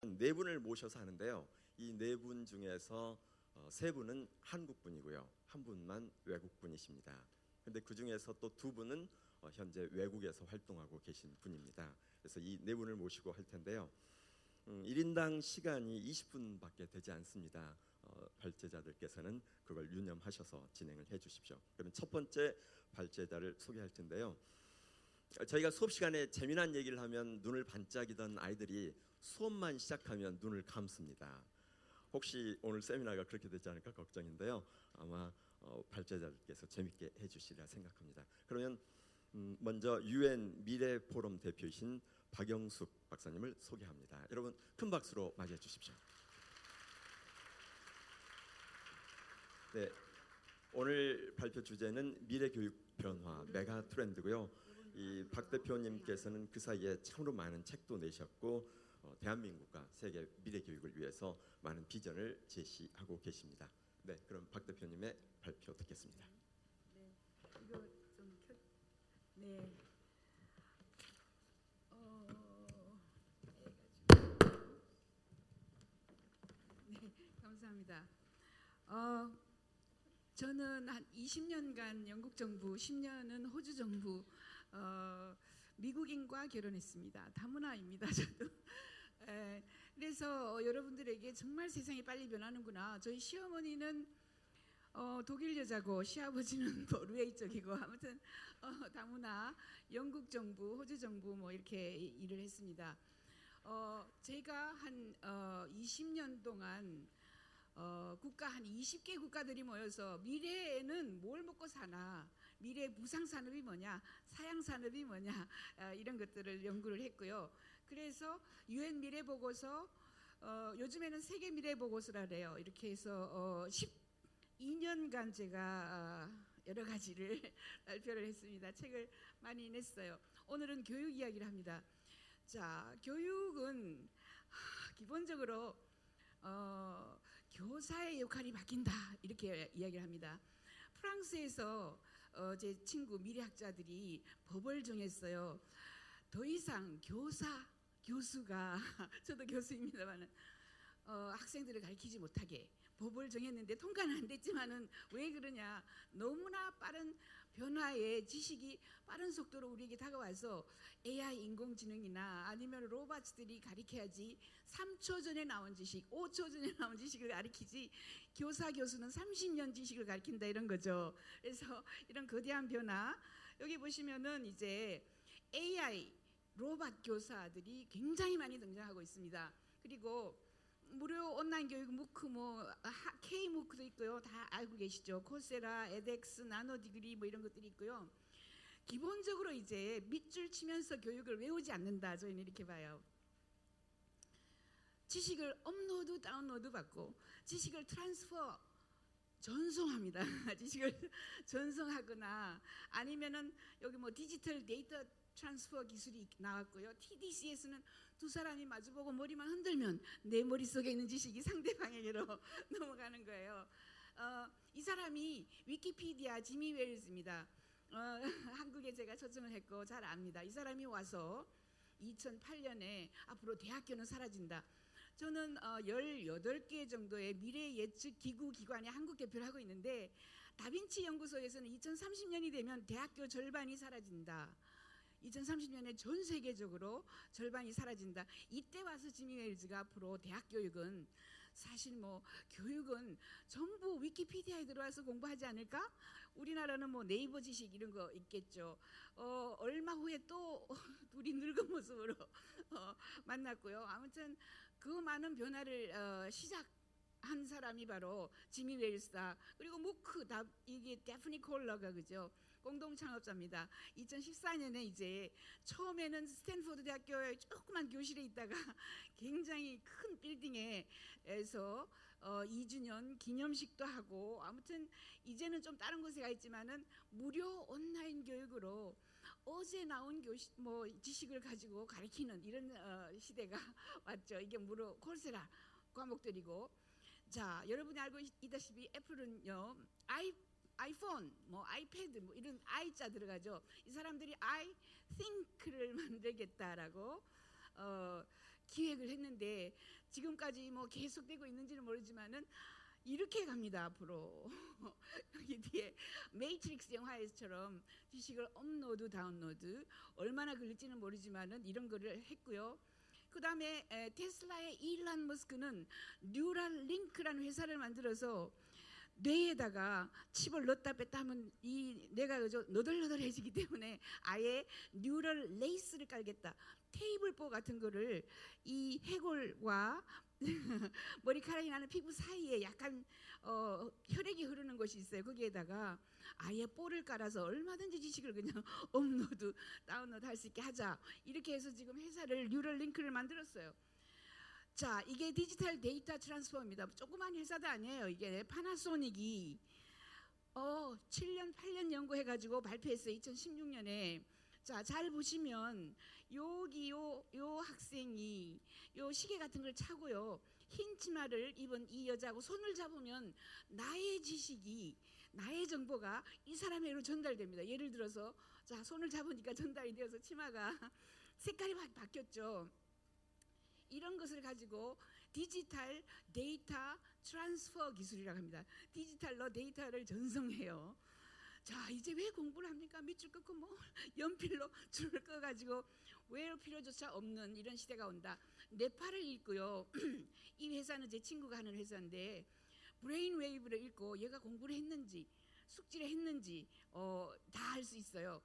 네 분을 모셔서 하는데요. 이 네 분 중에서 세 분은 한국 분이고요. 한 분만 외국 분이십니다. 근데 그 중에서 또 두 분은 현재 외국에서 활동하고 계신 분입니다. 그래서 이 네 분을 모시고 할 텐데요. 1인당 시간이 20분밖에 되지 않습니다. 발제자들께서는 그걸 유념하셔서 진행을 해 주십시오. 그럼 첫 번째 발제자를 소개할 텐데요. 저희가 수업 시간에 재미난 얘기를 하면 눈을 반짝이던 아이들이 수업만 시작하면 눈을 감습니다. 혹시 오늘 세미나가 그렇게 되지 않을까 걱정인데요. 아마 발제자들께서 재밌게 해주시리라 생각합니다. 그러면 먼저 UN 미래 포럼 대표이신 박영숙 박사님을 소개합니다. 여러분 큰 박수로 맞이해 주십시오. 네, 오늘 발표 주제는 미래 교육 변화 메가 트렌드고요. 이 박 대표님께서는 그 사이에 참으로 많은 책도 내셨고 대한민국과 세계 미래 교육을 위해서 많은 비전을 제시하고 계십니다. 네, 그럼 박 대표님의 발표 듣겠습니다. 네, 이거 좀 네. 네, 감사합니다. 저는 한 20년간 영국 정부, 10년은 호주 정부, 미국인과 결혼했습니다. 다문화입니다. 저도. 그래서 여러분들에게 정말 세상이 빨리 변하는구나. 저희 시어머니는 독일 여자고 시아버지는 노르웨이 쪽이고 아무튼 다문화, 영국 정부, 호주 정부 뭐 이렇게 일을 했습니다. 제가 한 20년 동안 국가 한 20개 국가들이 모여서 미래에는 뭘 먹고 사나, 미래 무상 산업이 뭐냐, 사양 산업이 뭐냐, 이런 것들을 연구를 했고요. 그래서 UN 미래 보고서, 요즘에는 세계 미래 보고서라 그래요. 이렇게 해서 12년간 제가 여러 가지를 발표를 했습니다. 책을 많이 냈어요. 오늘은 교육 이야기를 합니다. 자, 교육은 기본적으로 교사의 역할이 바뀐다 이렇게 이야기를 합니다. 프랑스에서 제 친구 미래학자들이 법을 정했어요. 더 이상 교수가 저도 교수입니다만 학생들을 가르치지 못하게 법을 정했는데 통과는 안 됐지만은 왜 그러냐, 너무나 빠른 변화의 지식이 빠른 속도로 우리에게 다가와서 AI 인공지능이나 아니면 로봇들이 가르쳐야지 3초 전에 나온 지식, 5초 전에 나온 지식을 가르치지 교수는 30년 지식을 가르친다 이런 거죠. 그래서 이런 거대한 변화, 여기 보시면은 이제 AI 로봇 교사들이 굉장히 많이 등장하고 있습니다. 그리고 무료 온라인 교육 무크 K 무크도 있고요. 다 알고 계시죠? 코세라, 에덱스, 나노디그리 뭐 이런 것들이 있고요. 기본적으로 이제 밑줄 치면서 교육을 외우지 않는다. 저희는 이렇게 봐요. 지식을 업로드, 다운로드 받고 지식을 트랜스퍼, 전송합니다. 지식을 전송하거나 아니면은 여기 뭐 디지털 데이터 트랜스퍼 기술이 나왔고요. TDC에서는 두 사람이 마주보고 머리만 흔들면 내 머릿속에 있는 지식이 상대방에게로 넘어가는 거예요. 이 사람이 위키피디아 지미 웰즈입니다. 한국에 제가 초청을 했고 잘 압니다. 이 사람이 와서 2008년에 앞으로 대학교는 사라진다. 저는 18개 정도의 미래 예측 기구 기관의 한국 대표를 하고 있는데 다빈치 연구소에서는 2030년이 되면 대학교 절반이 사라진다. 2030년에 전 세계적으로 절반이 사라진다. 이때 와서 지미 웰즈가 앞으로 대학 교육은 사실 뭐 교육은 전부 위키피디아에 들어와서 공부하지 않을까? 우리나라는 뭐 네이버 지식 이런 거 있겠죠. 얼마 후에 또 둘이 늙은 모습으로 만났고요. 아무튼 그 많은 변화를 시작한 사람이 바로 지미 웰스다. 그리고 무크 이게 데프니 콜러가 그죠? 공동 창업자입니다. 2014년에 이제 처음에는 스탠포드 대학교의 조그만 교실에 있다가 굉장히 큰 빌딩에서 2주년 기념식도 하고 아무튼 이제는 좀 다른 곳에 가 있지만은 무료 온라인 교육으로 어제 나온 지식을 가지고 가르치는 이런 시대가 왔죠. 이게 무료 콜세라 과목들이고, 자 여러분이 알고 있다시피 애플은요 아이폰, 아이패드 이런 I자 들어가죠. 이 사람들이 I think를 만들겠다라고 기획을 했는데 지금까지 뭐 계속되고 있는지는 모르지만은 이렇게 갑니다 앞으로. 여기 뒤에 매트릭스 영화에서처럼 지식을 업로드 다운로드 얼마나 걸릴지는 모르지만은 이런 거를 했고요. 그 다음에 테슬라의 일론 머스크는 뉴럴 링크라는 회사를 만들어서 뇌에다가 칩을 넣었다 뺐다 하면 이 뇌가 너덜너덜해지기 때문에 아예 뉴럴 레이스를 깔겠다. 테이블보 같은 거를 이 해골과 머리카락이 나는 피부 사이에 약간 혈액이 흐르는 곳이 있어요. 거기에다가 아예 볼을 깔아서 얼마든지 지식을 그냥 업로드 다운로드 할 수 있게 하자. 이렇게 해서 지금 회사를 뉴럴 링크를 만들었어요. 자, 이게 디지털 데이터 트랜스퍼입니다. 조그만 회사도 아니에요. 이게 파나소닉이 7년 8년 연구해가지고 발표했어요. 2016년에. 자, 잘 보시면 여기 요 학생이 요 시계 같은 걸 차고요. 흰 치마를 입은 이 여자하고 손을 잡으면 나의 지식이 나의 정보가 이 사람에게로 전달됩니다. 예를 들어서 자, 손을 잡으니까 전달이 되어서 치마가 색깔이 바뀌었죠. 이런 것을 가지고 디지털 데이터 트랜스퍼 기술이라고 합니다. 디지털로 데이터를 전송해요. 자, 이제 왜 공부를 합니까? 밑줄 긋고 뭐 연필로 줄을 꺼가지고 외울 필요조차 없는 이런 시대가 온다. 뇌파를 읽고요. 이 회사는 제 친구가 하는 회사인데 브레인 웨이브를 읽고 얘가 공부를 했는지 숙지를 했는지 다 알 수 있어요.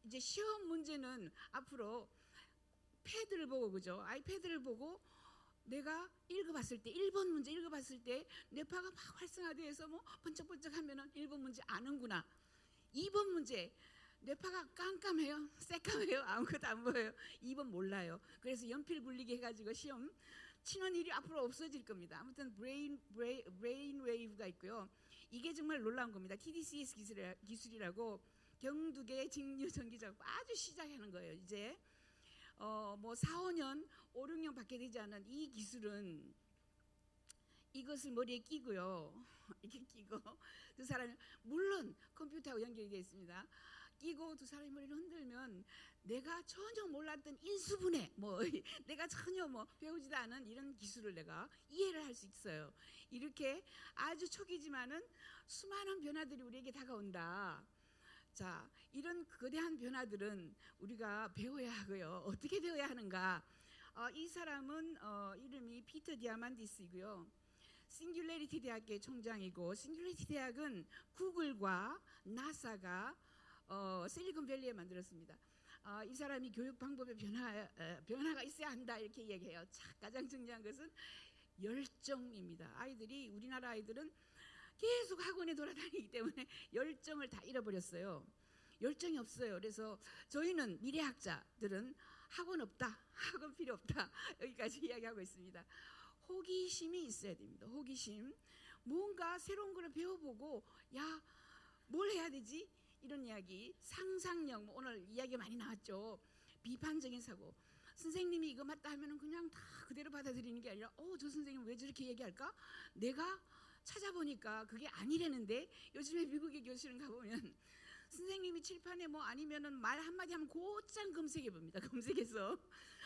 이제 시험 문제는 앞으로 패드를 보고 그죠? 아이패드를 보고 내가 읽어봤을 때 1번 문제 읽어봤을 때 뇌파가 막 활성화돼서 뭐 번쩍번쩍 하면은 1번 문제 아는구나. 2번 문제 뇌파가 깜깜해요, 새까매요, 아무것도 안 보여요. 2번 몰라요. 그래서 연필 굴리기 해가지고 시험 치는 일이 앞으로 없어질 겁니다. 아무튼 브레인 웨이브가 있고요. 이게 정말 놀라운 겁니다. TDCS 기술이라고 경두계 직류 전기 작업 아주 시작하는 거예요. 이제 뭐 4, 5년, 5, 6년 밖에 되지 않은 이 기술은 이것을 머리에 끼고요. 이렇게 끼고 두 사람이 물론 컴퓨터하고 연결이 되어 있습니다. 끼고 두 사람이 머리를 흔들면 내가 전혀 몰랐던 인수분해 뭐 내가 전혀 뭐 배우지도 않은 이런 기술을 내가 이해를 할 수 있어요. 이렇게 아주 초기지만은 수많은 변화들이 우리에게 다가온다. 자, 이런 거대한 변화들은 우리가 배워야 하고요. 어떻게 배워야 하는가? 이 사람은 이름이 피터 디아만디스이고요. 싱귤레리티 대학의 총장이고, 싱귤레리티 대학은 구글과 나사가 실리콘밸리에 만들었습니다. 이 사람이 교육 방법에 변화가 있어야 한다 이렇게 얘기해요. 자, 가장 중요한 것은 열정입니다. 우리나라 아이들은 계속 학원에 돌아다니기 때문에 열정을 다 잃어버렸어요. 열정이 없어요. 그래서 저희는 미래학자들은 학원 없다, 학원 필요 없다 여기까지 이야기하고 있습니다. 호기심이 있어야 됩니다. 호기심. 뭔가 새로운 걸 배워보고 야, 뭘 해야 되지? 이런 이야기. 상상력, 오늘 이야기 많이 나왔죠. 비판적인 사고. 선생님이 이거 맞다 하면 그냥 다 그대로 받아들이는 게 아니라 저 선생님 왜 저렇게 얘기할까? 내가 찾아보니까 그게 아니라는데. 요즘에 미국의 교실은 가보면 선생님이 칠판에 뭐 아니면은 말 한마디 하면 곧장 검색해 봅니다. 검색해서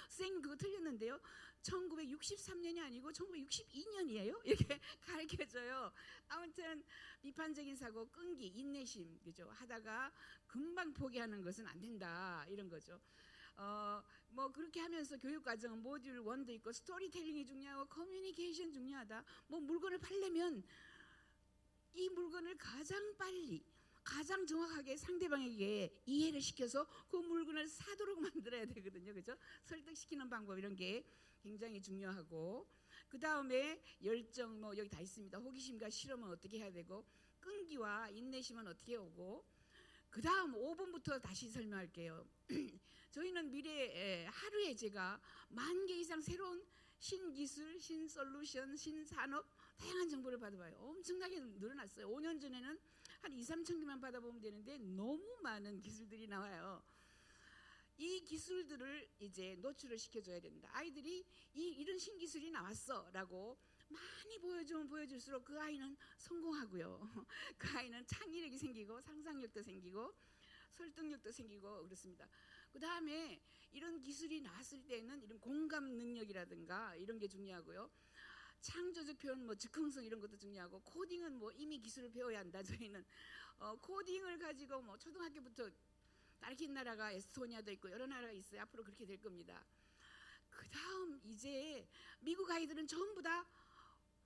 선생님 그거 틀렸는데요. 1963년이 아니고 1962년이에요. 이렇게 가르쳐줘요. 아무튼 비판적인 사고, 끈기, 인내심, 그죠? 하다가 금방 포기하는 것은 안 된다 이런 거죠. 뭐 그렇게 하면서 교육 과정은 모듈 1도 있고 스토리텔링이 중요하고 커뮤니케이션 중요하다. 뭐 물건을 팔려면 이 물건을 가장 빨리 가장 정확하게 상대방에게 이해를 시켜서 그 물건을 사도록 만들어야 되거든요. 그죠? 설득시키는 방법 이런 게 굉장히 중요하고, 그 다음에 열정 뭐 여기 다 있습니다. 호기심과 실험은 어떻게 해야 되고, 끈기와 인내심은 어떻게 오고, 그 다음 5번부터 다시 설명할게요. 저희는 미래에 하루에 제가 10,000개 이상 새로운 신기술, 신솔루션, 신산업 다양한 정보를 받아봐요. 엄청나게 늘어났어요. 5년 전에는 한 2, 3천 개만 받아보면 되는데 너무 많은 기술들이 나와요. 이 기술들을 이제 노출을 시켜줘야 된다. 아이들이 이런 신기술이 나왔어 라고 많이 보여주면 보여줄수록 그 아이는 성공하고요. 그 아이는 창의력이 생기고 상상력도 생기고 설득력도 생기고 그렇습니다. 그 다음에 이런 기술이 나왔을 때는 이런 공감 능력이라든가 이런 게 중요하고요. 창조적 표현, 뭐 즉흥성 이런 것도 중요하고, 코딩은 뭐 이미 기술을 배워야 한다. 저희는 코딩을 가지고 뭐 초등학교부터 가르친 나라가 에스토니아도 있고 여러 나라가 있어요. 앞으로 그렇게 될 겁니다. 그 다음 이제 미국 아이들은 전부 다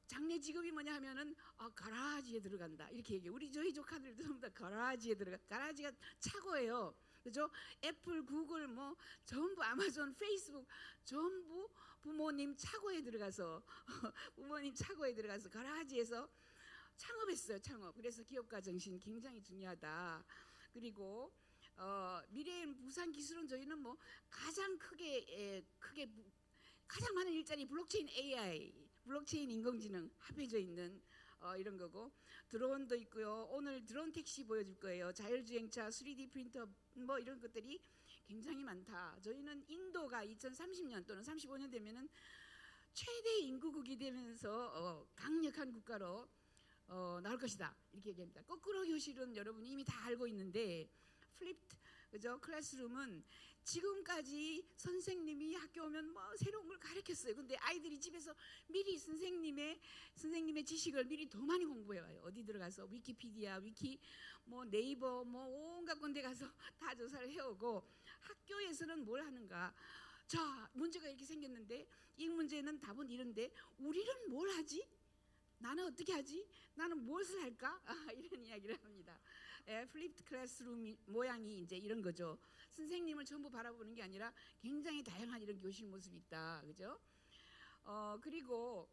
장래 직업이 뭐냐 하면은 가라지에 들어간다 이렇게 얘기해요. 저희 조카들도 전부 다 가라지에 들어가. 가라지가 차고예요. 그죠? 애플, 구글, 뭐 전부 아마존, 페이스북 전부 부모님 차고에 들어가서 부모님 차고에 들어가서 가라지에서 창업했어요. 창업. 그래서 기업가 정신 굉장히 중요하다. 그리고 미래의 무상 기술은 저희는 뭐 가장 크게 가장 많은 일자리 블록체인 AI, 블록체인 인공지능 합해져 있는 이런 거고, 드론도 있고요. 오늘 드론 택시 보여줄 거예요. 자율주행차, 3D 프린터 뭐 이런 것들이 굉장히 많다. 저희는 인도가 2030년 또는 35년 되면은 최대 인구국이 되면서 강력한 국가로 나올 것이다 이렇게 얘기합니다. 거꾸로 교실은 여러분이 이미 다 알고 있는데, 플립드 그죠? 클래스룸은 지금까지 선생님이 학교 오면 뭐 새로운 걸 가르쳤어요. 근데 아이들이 집에서 미리 선생님의 지식을 미리 더 많이 공부해 와요. 어디 들어가서 위키피디아, 뭐 네이버 뭐 온갖 군데 가서 다 조사를 해오고, 학교에서는 뭘 하는가? 자, 문제가 이렇게 생겼는데 이 문제는 답은 이런데 우리는 뭘 하지? 나는 어떻게 하지? 나는 무엇을 할까? 이런 이야기를 합니다. 플립드 클래스룸 모양이 이제 이런 거죠. 선생님을 전부 바라보는 게 아니라 굉장히 다양한 이런 교실 모습이 있다. 그죠? 그리고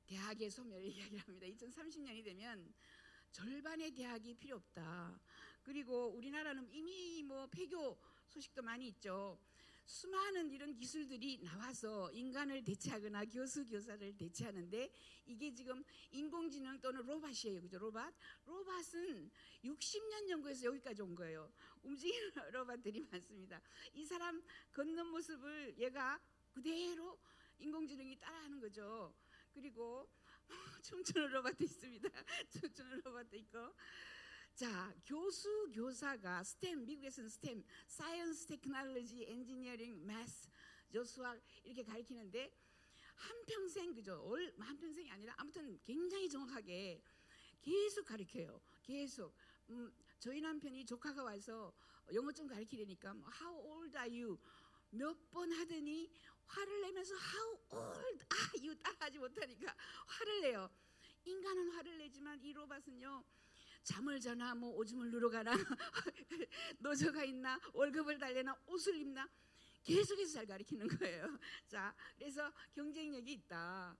대학의 소멸 이야기를 합니다. 2030년이 되면 절반의 대학이 필요 없다. 그리고 우리나라는 이미 뭐 폐교 소식도 많이 있죠. 수많은 이런 기술들이 나와서 인간을 대체하거나 교수, 교사를 대체하는데, 이게 지금 인공지능 또는 로봇이에요. 그죠? 로봇은 60년 연구해서 여기까지 온 거예요. 움직이는 로봇들이 많습니다. 이 사람 걷는 모습을 얘가 그대로 인공지능이 따라하는 거죠. 그리고 춤추는 로봇도 있습니다. 춤추는 로봇도 있고. 자, 교수, 교사가 스템, 미국에서는 스템, 사이언스, 테크놀로지, 엔지니어링, 매스, 수학 이렇게 가르치는데 한평생, 그죠? 한평생이 아니라 아무튼 굉장히 정확하게 계속 가르쳐요. 계속. 저희 남편이 조카가 와서 영어 좀 가르치려니까 How old are you? 몇 번 하더니 화를 내면서 How old are you? 따라하지 못하니까 화를 내요. 인간은 화를 내지만 이 로봇은요, 잠을 자나 뭐 오줌을 누러 가나 노조가 있나 월급을 달래나 옷을 입나 계속해서 잘 가르치는 거예요. 자, 그래서 경쟁력이 있다.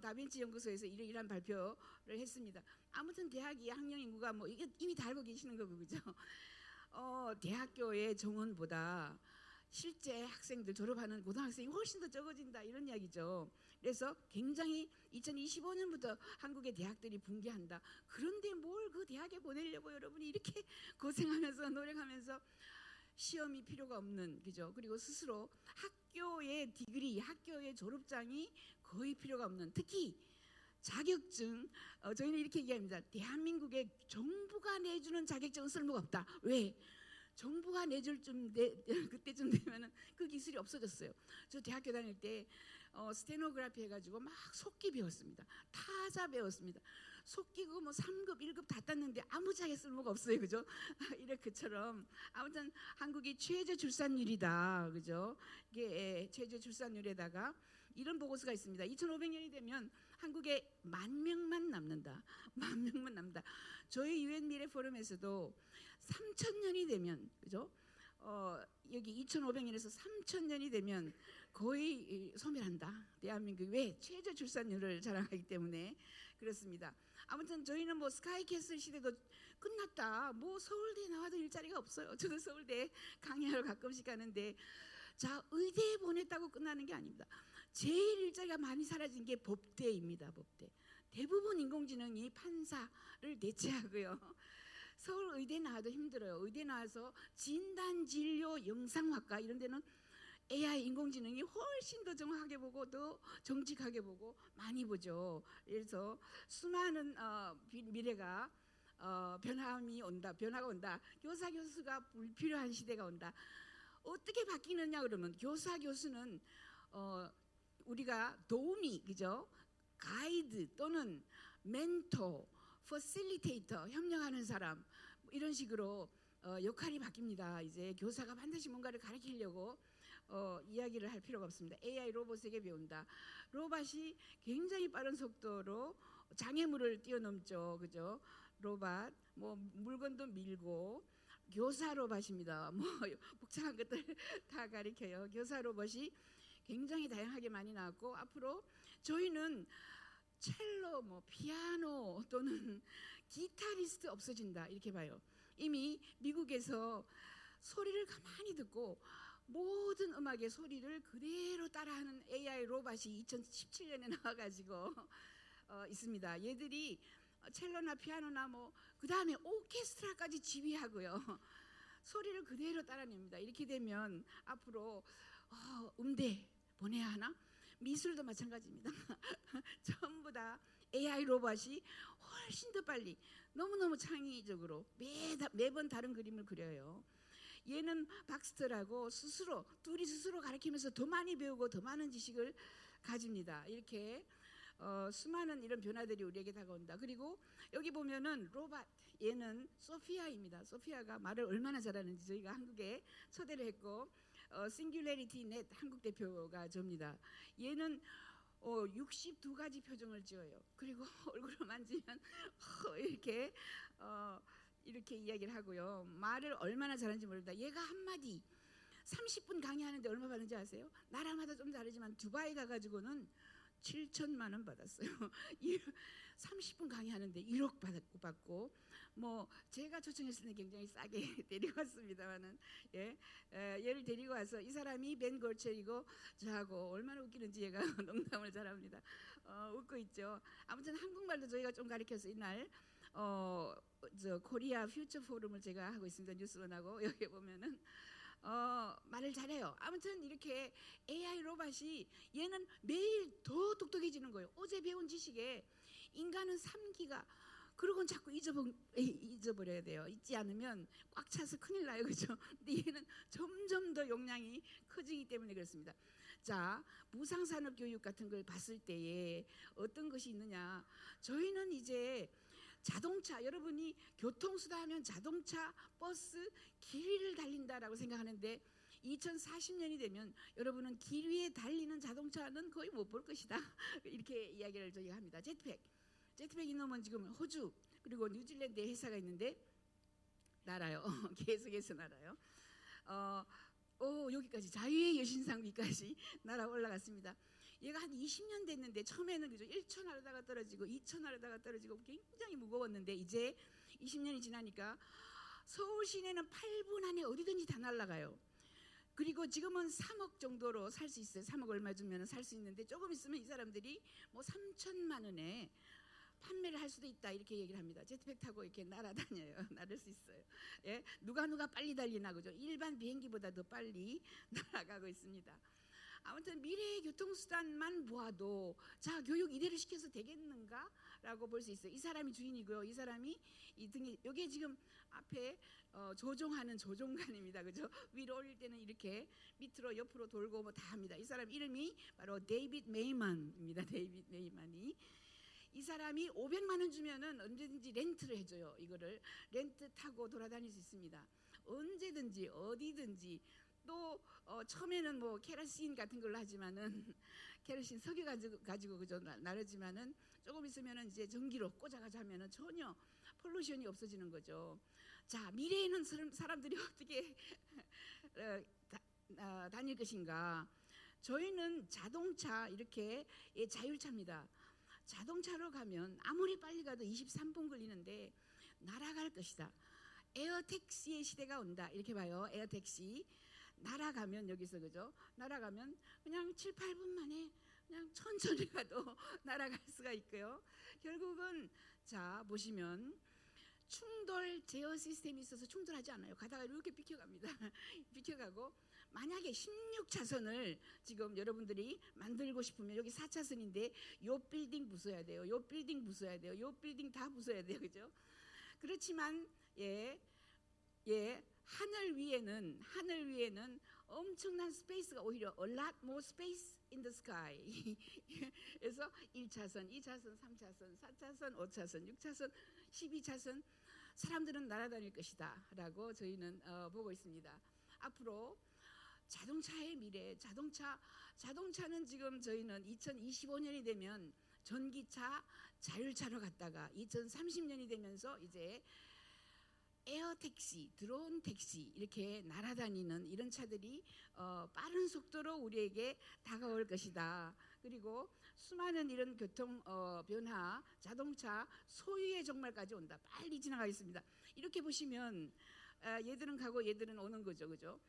다빈치 연구소에서 이러한 발표를 했습니다. 아무튼 대학이 학령 인구가 뭐 이미 다 알고 계시는 거고, 그죠? 대학교의 정원보다 실제 학생들 졸업하는 고등학생이 훨씬 더 적어진다 이런 이야기죠. 그래서 굉장히 2025년부터 한국의 대학들이 붕괴한다. 그런데 뭘 그 대학에 보내려고 여러분이 이렇게 고생하면서 노력하면서 시험이 필요가 없는, 그죠? 그리고 스스로 학교의 디그리, 학교의 졸업장이 거의 필요가 없는, 특히 자격증, 저희는 이렇게 얘기합니다. 대한민국의 정부가 내주는 자격증은 쓸모가 없다. 왜? 정부가 내줄 그때쯤 되면은 그 기술이 없어졌어요. 저 대학교 다닐 때 스테노그래피 해가지고 막 속기 배웠습니다. 타자 배웠습니다. 속기 그거 뭐 3급, 1급 다 땄는데 아무 자격 쓸모가 없어요, 그죠? 이렇게처럼 아무튼 한국이 최저 출산율이다, 그죠? 이게 최저 출산율에다가 이런 보고서가 있습니다. 2500년이 되면 한국에 10,000명만 남는다. 10,000명만 남는다. 저희 유엔 미래 포럼에서도 3000년이 되면, 그죠? 여기 2500년에서 3000년이 되면 거의 소멸한다. 대한민국이 왜? 최저 출산율을 자랑하기 때문에 그렇습니다. 아무튼 저희는 뭐 스카이캐슬 시대도 끝났다. 뭐 서울대에 나와도 일자리가 없어요. 저도 서울대 강의하러 가끔씩 가는데, 자, 의대에 보냈다고 끝나는 게 아닙니다. 제일 일자리가 많이 사라진 게 법대입니다. 법대. 대부분 인공지능이 판사를 대체하고요. 서울 의대 나와도 힘들어요. 의대 나와서 진단, 진료, 영상학과 이런 데는 AI 인공지능이 훨씬 더 정확하게 보고 더 정직하게 보고 많이 보죠. 그래서 수많은 미래가 변화가 온다. 교사 교수가 불필요한 시대가 온다. 어떻게 바뀌느냐 그러면 교수는 우리가 도우미, 그죠? 가이드 또는 멘토, 퍼실리테이터, 협력하는 사람 이런 식으로 역할이 바뀝니다. 이제 교사가 반드시 뭔가를 가르치려고 이야기를 할 필요가 없습니다. AI 로봇에게 배운다. 로봇이 굉장히 빠른 속도로 장애물을 뛰어넘죠, 그죠? 로봇, 뭐 물건도 밀고 교사 로봇입니다. 뭐 복잡한 것들 다 가리켜요. 교사 로봇이 굉장히 다양하게 많이 나왔고 앞으로 저희는 첼로, 뭐 피아노 또는 기타리스트 없어진다 이렇게 봐요. 이미 미국에서 소리를 가만히 듣고 모든 음악의 소리를 그대로 따라하는 AI 로봇이 2017년에 나와가지고 있습니다. 얘들이 첼로나 피아노나 뭐 그 다음에 오케스트라까지 지휘하고요. 소리를 그대로 따라냅니다. 이렇게 되면 앞으로 음대 보내야 하나? 미술도 마찬가지입니다. 전부 다 AI 로봇이 훨씬 더 빨리 너무너무 창의적으로 매번 다른 그림을 그려요. 얘는 박스터라고 둘이 스스로 가르치면서 더 많이 배우고 더 많은 지식을 가집니다. 이렇게 수많은 이런 변화들이 우리에게 다가온다. 그리고 여기 보면은 로봇, 얘는 소피아입니다. 소피아가 말을 얼마나 잘하는지 저희가 한국에 초대를 했고 싱귤레리티 넷 한국 대표가 접니다. 얘는 62가지 표정을 지어요. 그리고 얼굴을 만지면 이렇게 이야기를 하고요. 말을 얼마나 잘하는지 모릅니다. 얘가 한마디 30분 강의하는데 얼마 받는지 아세요? 나라마다 좀 다르지만 두바이 가가지고는 7천만 원 받았어요. 30분 강의하는데 1억 받고 뭐 제가 초청했을 때 굉장히 싸게 데리고 왔습니다만은 얘를 데리고 와서 이 사람이 벤 골첼이고 저하고 얼마나 웃기는지 얘가 농담을 잘합니다. 웃고 있죠. 아무튼 한국말도 저희가 좀 가르쳐서 이날 저 코리아 퓨처 포럼을 제가 하고 있습니다. 뉴스원하고 여기 보면은 말을 잘해요. 아무튼 이렇게 AI 로봇이 얘는 매일 더 똑똑해지는 거예요. 어제 배운 지식에 인간은 3기가 그러고는 자꾸 잊어버려야 돼요. 잊지 않으면 꽉 차서 큰일 나요, 그죠? 근데 얘는 점점 더 용량이 커지기 때문에 그렇습니다. 자, 무상산업 교육 같은 걸 봤을 때에 어떤 것이 있느냐? 저희는 이제 자동차, 여러분이 교통수다 하면 자동차, 버스, 길 위를 달린다라고 생각하는데 2040년이 되면 여러분은 길 위에 달리는 자동차는 거의 못 볼 것이다. 이렇게 이야기를 저희가 합니다. 제트팩 이놈은 지금 호주 그리고 뉴질랜드에 회사가 있는데 날아요. 계속해서 날아요. 여기까지 자유의 여신상비까지 날아 올라갔습니다. 얘가 한 20년 됐는데 처음에는 그죠 1초 나르다가 떨어지고 2초 나르다가 떨어지고 굉장히 무거웠는데 이제 20년이 지나니까 서울 시내는 8분 안에 어디든지 다 날아가요. 그리고 지금은 3억 정도로 살 수 있어요. 3억 얼마 주면 살 수 있는데 조금 있으면 이 사람들이 뭐 3천만 원에 판매를 할 수도 있다 이렇게 얘기를 합니다. 제트팩 타고 이렇게 날아다녀요. 날을 수 있어요. 예? 누가 빨리 달리나 그죠? 일반 비행기보다 더 빨리 날아가고 있습니다. 아무튼 미래의 교통수단만 보아도 자 교육 이대로 시켜서 되겠는가? 라고 볼 수 있어요. 이 사람이 주인이고요. 이 사람이 이 등이 여기 지금 앞에 조종하는 조종관입니다. 그죠? 위로 올릴 때는 이렇게 밑으로 옆으로 돌고 뭐 다 합니다. 이 사람 이름이 바로 데이빗 메이만입니다. 데이빗 메이만이 이 사람이 500만 원 주면은 언제든지 렌트를 해줘요. 이거를 렌트 타고 돌아다닐 수 있습니다. 언제든지 어디든지 또 처음에는 뭐 케로신 같은 걸로 하지만은 케로신 석유 가지고 그죠 나르지만은 조금 있으면은 이제 전기로 꽂아가지고 하면은 전혀 폴루션이 없어지는 거죠. 자 미래에는 사람들이 어떻게 다닐 것인가? 저희는 자동차 이렇게 자율차입니다. 자동차로 가면 아무리 빨리 가도 23분 걸리는데 날아갈 것이다. 에어택시의 시대가 온다. 이렇게 봐요. 에어택시. 날아가면 여기서 그죠? 날아가면 그냥 7, 8분 만에 그냥 천천히 가도 날아갈 수가 있고요. 결국은 자 보시면 충돌 제어 시스템이 있어서 충돌하지 않아요. 가다가 이렇게 비켜갑니다. 비켜가고 만약에 16차선을 지금 여러분들이 만들고 싶으면 여기 4차선인데 요 빌딩 부숴야 돼요. 요 빌딩 부숴야 돼요. 요 빌딩 다 부숴야 돼요. 그죠? 그렇지만 하늘 위에는 엄청난 스페이스가 오히려 a lot more space in the sky. 그래서 1차선, 2차선, 3차선, 4차선, 5차선, 6차선, 12차선 사람들은 날아다닐 것이다 라고 저희는 보고 있습니다. 앞으로 자동차의 미래, 자동차는 지금 저희는 2025년이 되면 전기차, 자율차로 갔다가 2030년이 되면서 이제 에어 택시, 드론 택시 이렇게 날아다니는 이런 차들이 빠른 속도로 우리에게 다가올 것이다. 그리고 수많은 이런 교통 변화, 자동차 소유의 종말까지 온다. 빨리 지나가겠습니다. 이렇게 보시면 얘들은 가고 얘들은 오는 거죠, 그죠?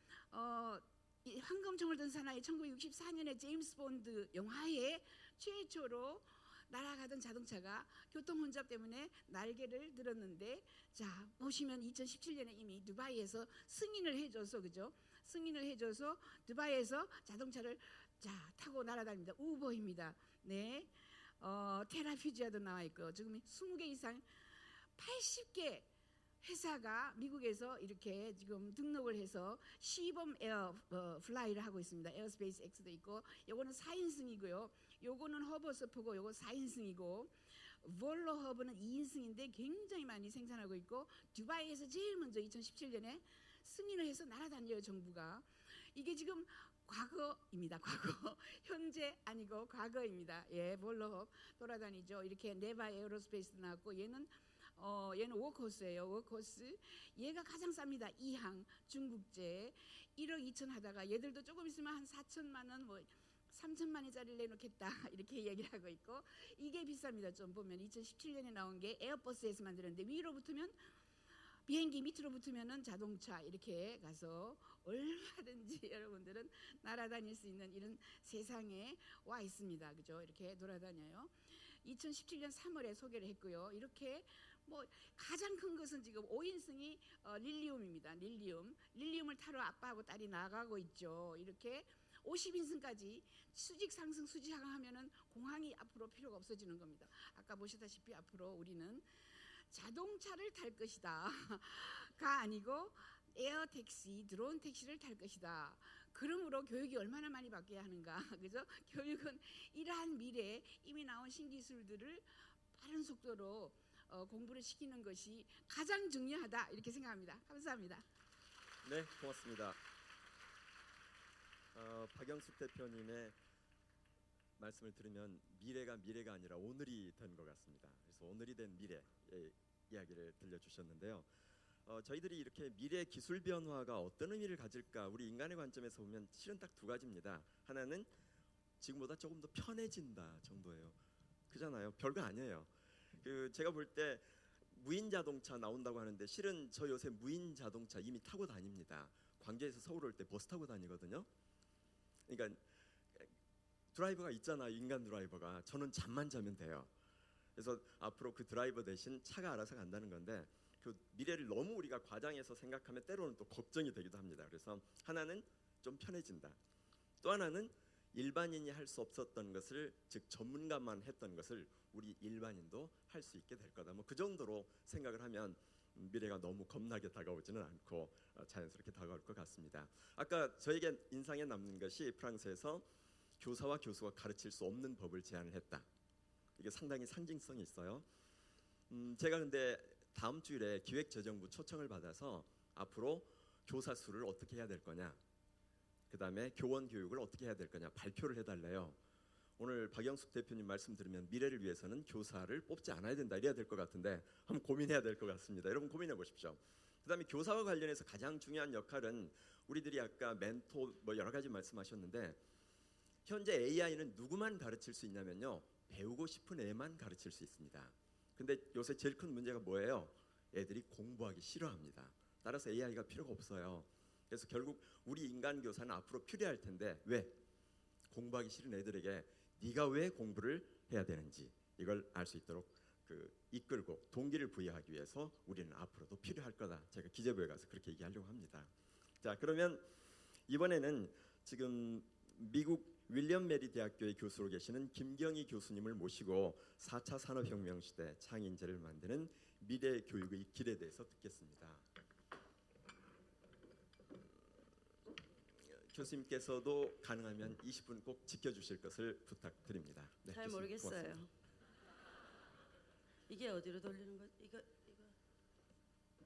이 황금총을 든 사나이 1964년에 제임스 본드 영화에 최초로 날아가던 자동차가 교통 혼잡 때문에 날개를 들었는데, 자 보시면 2017년에 이미 두바이에서 승인을 해줘서, 그죠? 승인을 해줘서 두바이에서 자동차를 자 타고 날아다닙니다. 우버입니다. 네, 테라퓨지아도 나와 있고 지금 20개 이상 80개 회사가 미국에서 이렇게 지금 등록을 해서 시범 에어 플라이를 하고 있습니다. 에어스페이스 X도 있고, 요거는 4인승이고요. 요거는 허버서프고 요거 4인승이고, 볼로 허브는 2인승인데 굉장히 많이 생산하고 있고, 두바이에서 제일 먼저 2017년에 승인을 해서 날아다녀요, 정부가. 이게 지금 과거입니다. 과거. 현재 아니고 과거입니다. 예, 볼로 허브 돌아다니죠. 이렇게 네바 에어로스페이스도 나왔고, 얘는 워크호스예요. 워크호스. 얘가 가장 쌉니다. 이항 중국제 1억 2천 하다가 얘들도 조금 있으면 한 4천만 원, 뭐 3천만 원짜리를 내놓겠다 이렇게 얘기를 하고 있고, 이게 비쌉니다. 좀 보면 2017년에 나온 게 에어버스에서 만들었는데, 위로 붙으면 비행기, 밑으로 붙으면은 자동차, 이렇게 가서 얼마든지 여러분들은 날아다닐 수 있는 이런 세상에 와 있습니다. 그죠? 이렇게 돌아다녀요. 2017년 3월에 소개를 했고요. 이렇게 뭐 가장 큰 것은 지금 5인승이 릴리움입니다. 릴리움을 타러 아빠하고 딸이 나가고 있죠. 이렇게 50인승까지 수직 상승, 수직 하강하면은 공항이 앞으로 필요가 없어지는 겁니다. 아까 보시다시피 앞으로 우리는 자동차를 탈 것이다가 아니고 에어 택시, 드론 택시를 탈 것이다. 그러므로 교육이 얼마나 많이 바뀌어야 하는가, 그죠? 교육은 이러한 미래에 이미 나온 신기술들을 빠른 속도로 공부를 시키는 것이 가장 중요하다, 이렇게 생각합니다. 감사합니다. 네, 고맙습니다. 박영숙 대표님의 말씀을 들으면 미래가 아니라 오늘이 된 것 같습니다. 그래서 오늘이 된 미래의 이야기를 들려주셨는데요. 저희들이 이렇게 미래 기술 변화가 어떤 의미를 가질까, 우리 인간의 관점에서 보면 실은 딱 두 가지입니다. 하나는 지금보다 조금 더 편해진다 정도예요. 그잖아요. 별거 아니에요. 제가 볼 때 무인 자동차 나온다고 하는데, 실은 저 요새 무인 자동차 이미 타고 다닙니다. 광주에서 서울 올 때 버스 타고 다니거든요. 그러니까 드라이버가 있잖아요. 인간 드라이버가. 저는 잠만 자면 돼요. 그래서 앞으로 그 드라이버 대신 차가 알아서 간다는 건데, 그 미래를 너무 우리가 과장해서 생각하면 때로는 또 걱정이 되기도 합니다. 그래서 하나는 좀 편해진다. 또 하나는 일반인이 할 수 없었던 것을, 즉 전문가만 했던 것을 우리 일반인도 할 수 있게 될 거다. 뭐 그 정도로 생각을 하면 미래가 너무 겁나게 다가오지는 않고 자연스럽게 다가올 것 같습니다. 아까 저에게 인상에 남는 것이 프랑스에서 교사와 교수가 가르칠 수 없는 법을 제안을 했다. 이게 상당히 상징성이 있어요. 제가 근데 다음 주일에 기획재정부 초청을 받아서 앞으로 교사 수를 어떻게 해야 될 거냐, 그 다음에 교원 교육을 어떻게 해야 될 거냐 발표를 해달래요. 오늘 박영숙 대표님 말씀 들으면 미래를 위해서는 교사를 뽑지 않아야 된다 이래야 될 것 같은데, 한번 고민해야 될 것 같습니다. 여러분 고민해 보십시오. 그 다음에 교사와 관련해서 가장 중요한 역할은, 우리들이 아까 멘토 뭐 여러 가지 말씀하셨는데, 현재 AI는 누구만 가르칠 수 있냐면요, 배우고 싶은 애만 가르칠 수 있습니다. 근데 요새 제일 큰 문제가 뭐예요? 애들이 공부하기 싫어합니다. 따라서 AI가 필요가 없어요. 그래서 결국 우리 인간 교사는 앞으로 필요할 텐데, 왜? 공부하기 싫은 애들에게 네가 왜 공부를 해야 되는지 이걸 알 수 있도록 이끌고 동기를 부여하기 위해서 우리는 앞으로도 필요할 거다. 제가 기재부에 가서 그렇게 얘기하려고 합니다. 자, 그러면 이번에는 지금 미국 윌리엄 메리 대학교의 교수로 계시는 김경희 교수님을 모시고 4차 산업혁명 시대 창의인재를 만드는 미래 교육의 길에 대해서 듣겠습니다. 교수님께서도 가능하면 20분 꼭 지켜주실 것을 부탁드립니다. 네, 잘 교수님, 모르겠어요. 고맙습니다. 이게 어디로 돌리는 거? 이거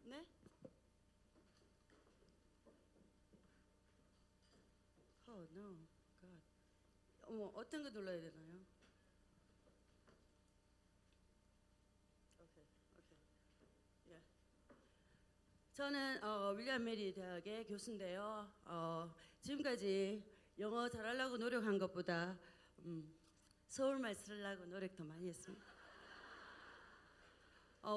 네? Oh no, God. 어머 어떤 거 눌러야 되나요? 오케이, 오케이. 예. 저는 윌리엄 메리 대학의 교수인데요. 지금까지 영어 잘하려고 노력한 것보다 서울말 쓰려고 노력 더 많이 했습니다.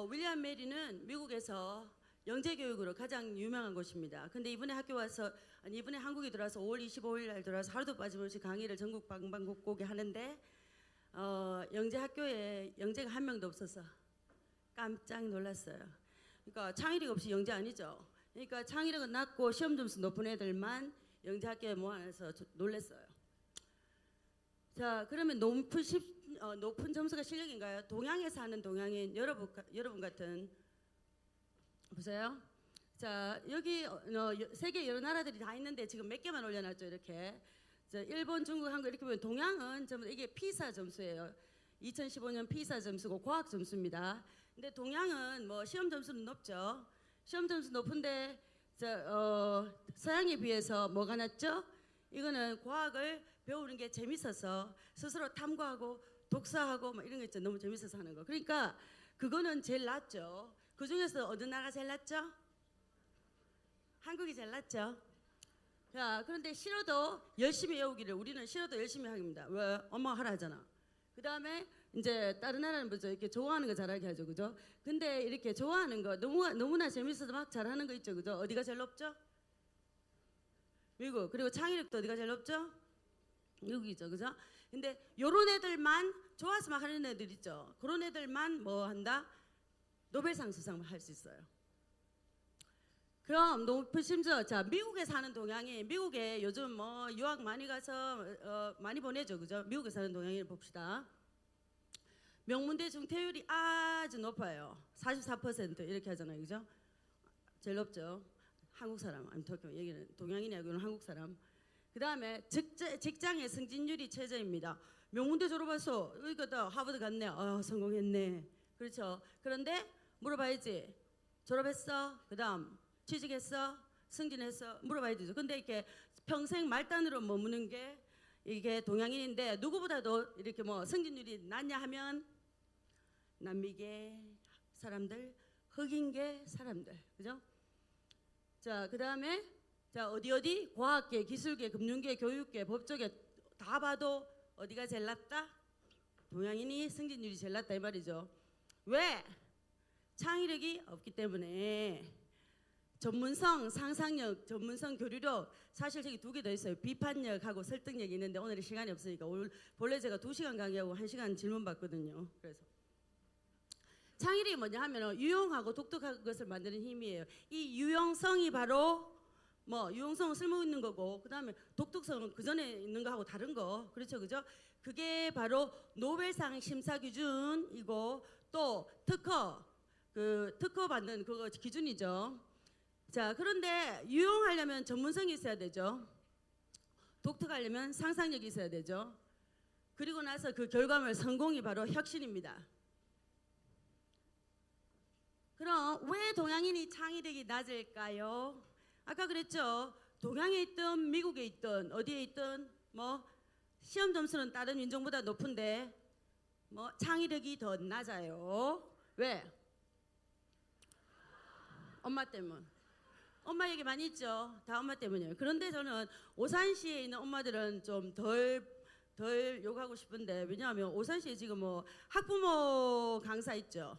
윌리엄 메리는 미국에서 영재 교육으로 가장 유명한 곳입니다. 근데 이번에 이번에 한국에 들어와서 5월 25일 날 들어와서 하루도 빠짐없이 강의를 전국 방방곡곡에 하는데 영재 학교에 영재가 한 명도 없어서 깜짝 놀랐어요. 그러니까 창의력 없이 영재 아니죠. 그러니까 창의력은 낮고 시험 점수 높은 애들만 영재 학교에 모아놔서 놀랐어요. 자, 그러면 높은 점수가 실력인가요? 동양에 사는 동양인 여러분 같은 보세요. 자, 여기 세계 여러 나라들이 다 있는데 지금 몇 개만 올려놨죠, 이렇게. 자, 일본, 중국, 한국 이렇게 보면 동양은 전부 이게 피사 점수예요. 2015년 피사 점수고 과학 점수입니다. 근데 동양은 뭐 시험 점수는 높죠. 시험 점수 높은데 서양에 비해서 뭐가 낮죠? 이거는 과학을 배우는 게 재밌어서 스스로 탐구하고 독서하고 막 이런 거 있죠. 너무 재밌어서 하는 거. 그러니까 그거는 제일 낫죠. 그 중에서 어느 나라가 제일 낫죠? 한국이 제일 낫죠. 자, 그런데 싫어도 열심히 외우기를 우리는 싫어도 열심히 합니다. 왜? 엄마가 하라 하잖아. 그 다음에 이제 다른 나라는 뭐죠? 이렇게 좋아하는 거 잘하게 하죠, 그죠? 근데 이렇게 좋아하는 거 너무나 재밌어서 막 잘하는 거 있죠, 그죠? 어디가 제일 높죠? 미국. 그리고 창의력도 어디가 제일 높죠? 미국이죠, 그죠? 근데 요런 애들만 좋아서 막 하는 애들 있죠. 그런 애들만 뭐 한다? 노벨상 수상을 할 수 있어요. 그럼 높은 심지어 자 미국에 사는 동양인 미국에 요즘 뭐 유학 많이 가서 많이 보내죠, 그죠? 미국에 사는 동양인을 봅시다. 명문대 중퇴율이 아주 높아요. 44% 이렇게 하잖아요, 그죠? 제일 높죠. 한국 사람, 여기는 동양인이 아니고 한국 사람. 그 다음에 직장의 승진율이 최저입니다. 명문대 졸업해서 이거 다 하버드 갔네. 성공했네. 그렇죠. 그런데 물어봐야지. 졸업했어? 그 다음 취직했어? 승진했어? 물어봐야 되죠. 근데 이렇게 평생 말단으로 머무는 게 이게 동양인인데 누구보다도 이렇게 뭐 승진율이 낮냐 하면 남미계 사람들, 흑인계 사람들, 그죠? 자, 그 다음에 자 어디 과학계, 기술계, 금융계, 교육계, 법조계 다 봐도 어디가 제일 낮다? 동양인이 승진율이 제일 낮다 이 말이죠. 왜? 창의력이 없기 때문에. 전문성, 상상력, 전문성, 교류력 사실 저기 두 개 더 있어요. 비판력하고 설득력이 있는데 오늘 시간이 없으니까 오늘 본래 제가 2시간 강의하고 1시간 질문 받거든요. 그래서 창의력이 뭐냐 하면 유용하고 독특한 것을 만드는 힘이에요. 이 유용성이 바로 뭐 유용성은 쓸모 있는 거고 그다음에 독특성은 그 전에 있는 거하고 다른 거. 그렇죠, 그죠? 그게 바로 노벨상 심사 기준이고 또 특허 받는 그거 기준이죠. 자, 그런데 유용하려면 전문성이 있어야 되죠. 독특하려면 상상력이 있어야 되죠. 그리고 나서 그 결과물 성공이 바로 혁신입니다. 그럼 왜 동양인이 창의력이 낮을까요? 아까 그랬죠. 동양에 있든 미국에 있든 어디에 있든 뭐 시험 점수는 다른 인종보다 높은데 뭐 창의력이 더 낮아요. 왜? 엄마 때문. 엄마 얘기 많이 있죠. 다 엄마 때문이에요. 그런데 저는 오산시에 있는 엄마들은 좀 덜 욕하고 싶은데 왜냐하면 오산시에 지금 뭐 학부모 강사 있죠.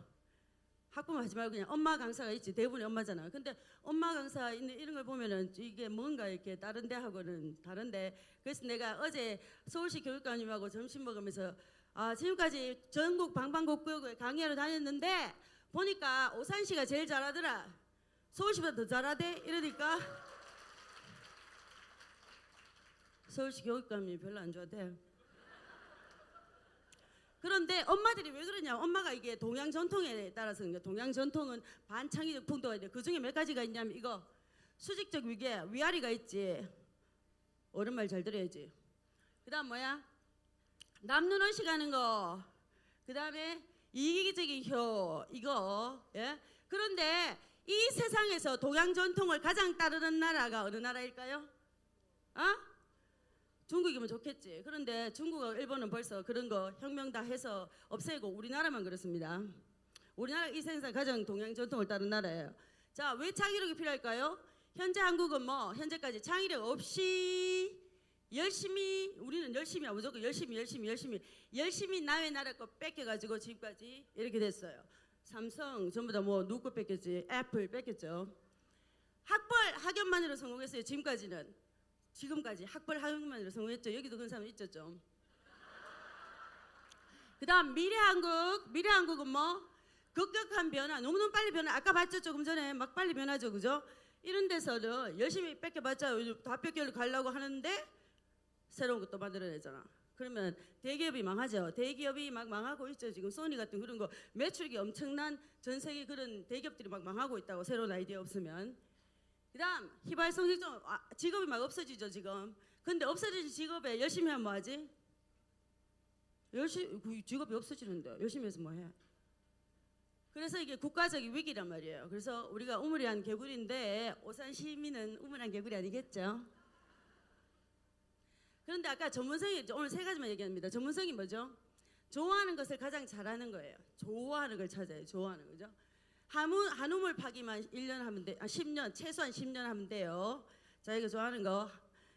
학부모 하지 말고 그냥 엄마 강사가 있지. 대부분이 엄마잖아. 근데 엄마 강사 있는 이런 걸 보면은 이게 뭔가 이렇게 다른 데하고는 다른데 그래서 내가 어제 서울시 교육감님하고 점심 먹으면서 지금까지 전국 방방곡곡에 강의하러 다녔는데 보니까 오산시가 제일 잘하더라. 서울시보다 더 잘하대? 이러니까 서울시 교육감이 별로 안 좋아해요. 그런데 엄마들이 왜 그러냐? 엄마가 이게 동양 전통에 따라서 동양 전통은 반창의적 풍토가 있는데 그 중에 몇 가지가 있냐면 이거 수직적 위계 위아래가 있지. 어른 말 잘 들어야지. 그다음 뭐야? 남눈없이 가는 거. 그다음에 이기적인 효 이거. 예? 그런데 이 세상에서 동양 전통을 가장 따르는 나라가 어느 나라일까요? 중국이면 좋겠지. 그런데 중국과 일본은 벌써 그런 거 혁명 다 해서 없애고 우리나라만 그렇습니다. 우리나라 이 세상 가장 동양 전통을 따르는 나라예요. 자, 왜 창의력이 필요할까요? 현재 한국은 뭐 현재까지 창의력 없이 열심히 우리는 열심히야 무조건 열심히 남의 나라 거 뺏겨가지고 지금까지 이렇게 됐어요. 삼성 전부 다 뭐 누구 거 뺏겼지? 애플 뺏겼죠. 학연만으로 성공했어요. 지금까지 학벌 학연만으로 성공했죠. 여기도 그런 사람 있죠 좀. 그다음 미래한국은 뭐 급격한 변화, 너무너무 빨리 변화. 아까 봤죠 조금 전에 막 빨리 변하죠, 그죠? 이런 데서는 열심히 뺏겨봤자 다 뺏겨가려고 하는데 새로운 것도 만들어내잖아. 그러면 대기업이 망하죠. 대기업이 막 망하고 있죠. 지금 소니 같은 그런 거 매출이 엄청난 전 세계 그런 대기업들이 막 망하고 있다고 새로운 아이디어 없으면. 그다음 휘발성 직업이 막 없어지죠 지금. 근데 없어진 직업에 열심히 하면 뭐하지? 직업이 없어지는데 열심히 해서 뭐해? 그래서 이게 국가적인 위기란 말이에요. 그래서 우리가 우물이한 개구리인데 오산 시민은 우물한 개구리 아니겠죠? 그런데 아까 전문성이 오늘 세 가지만 얘기합니다. 전문성이 뭐죠? 좋아하는 것을 가장 잘하는 거예요. 좋아하는 걸 찾아요. 좋아하는 거죠. 한우물 파기만 1년 하면 돼. 10년 최소한 10년 하면 돼요. 자기가 좋아하는 거.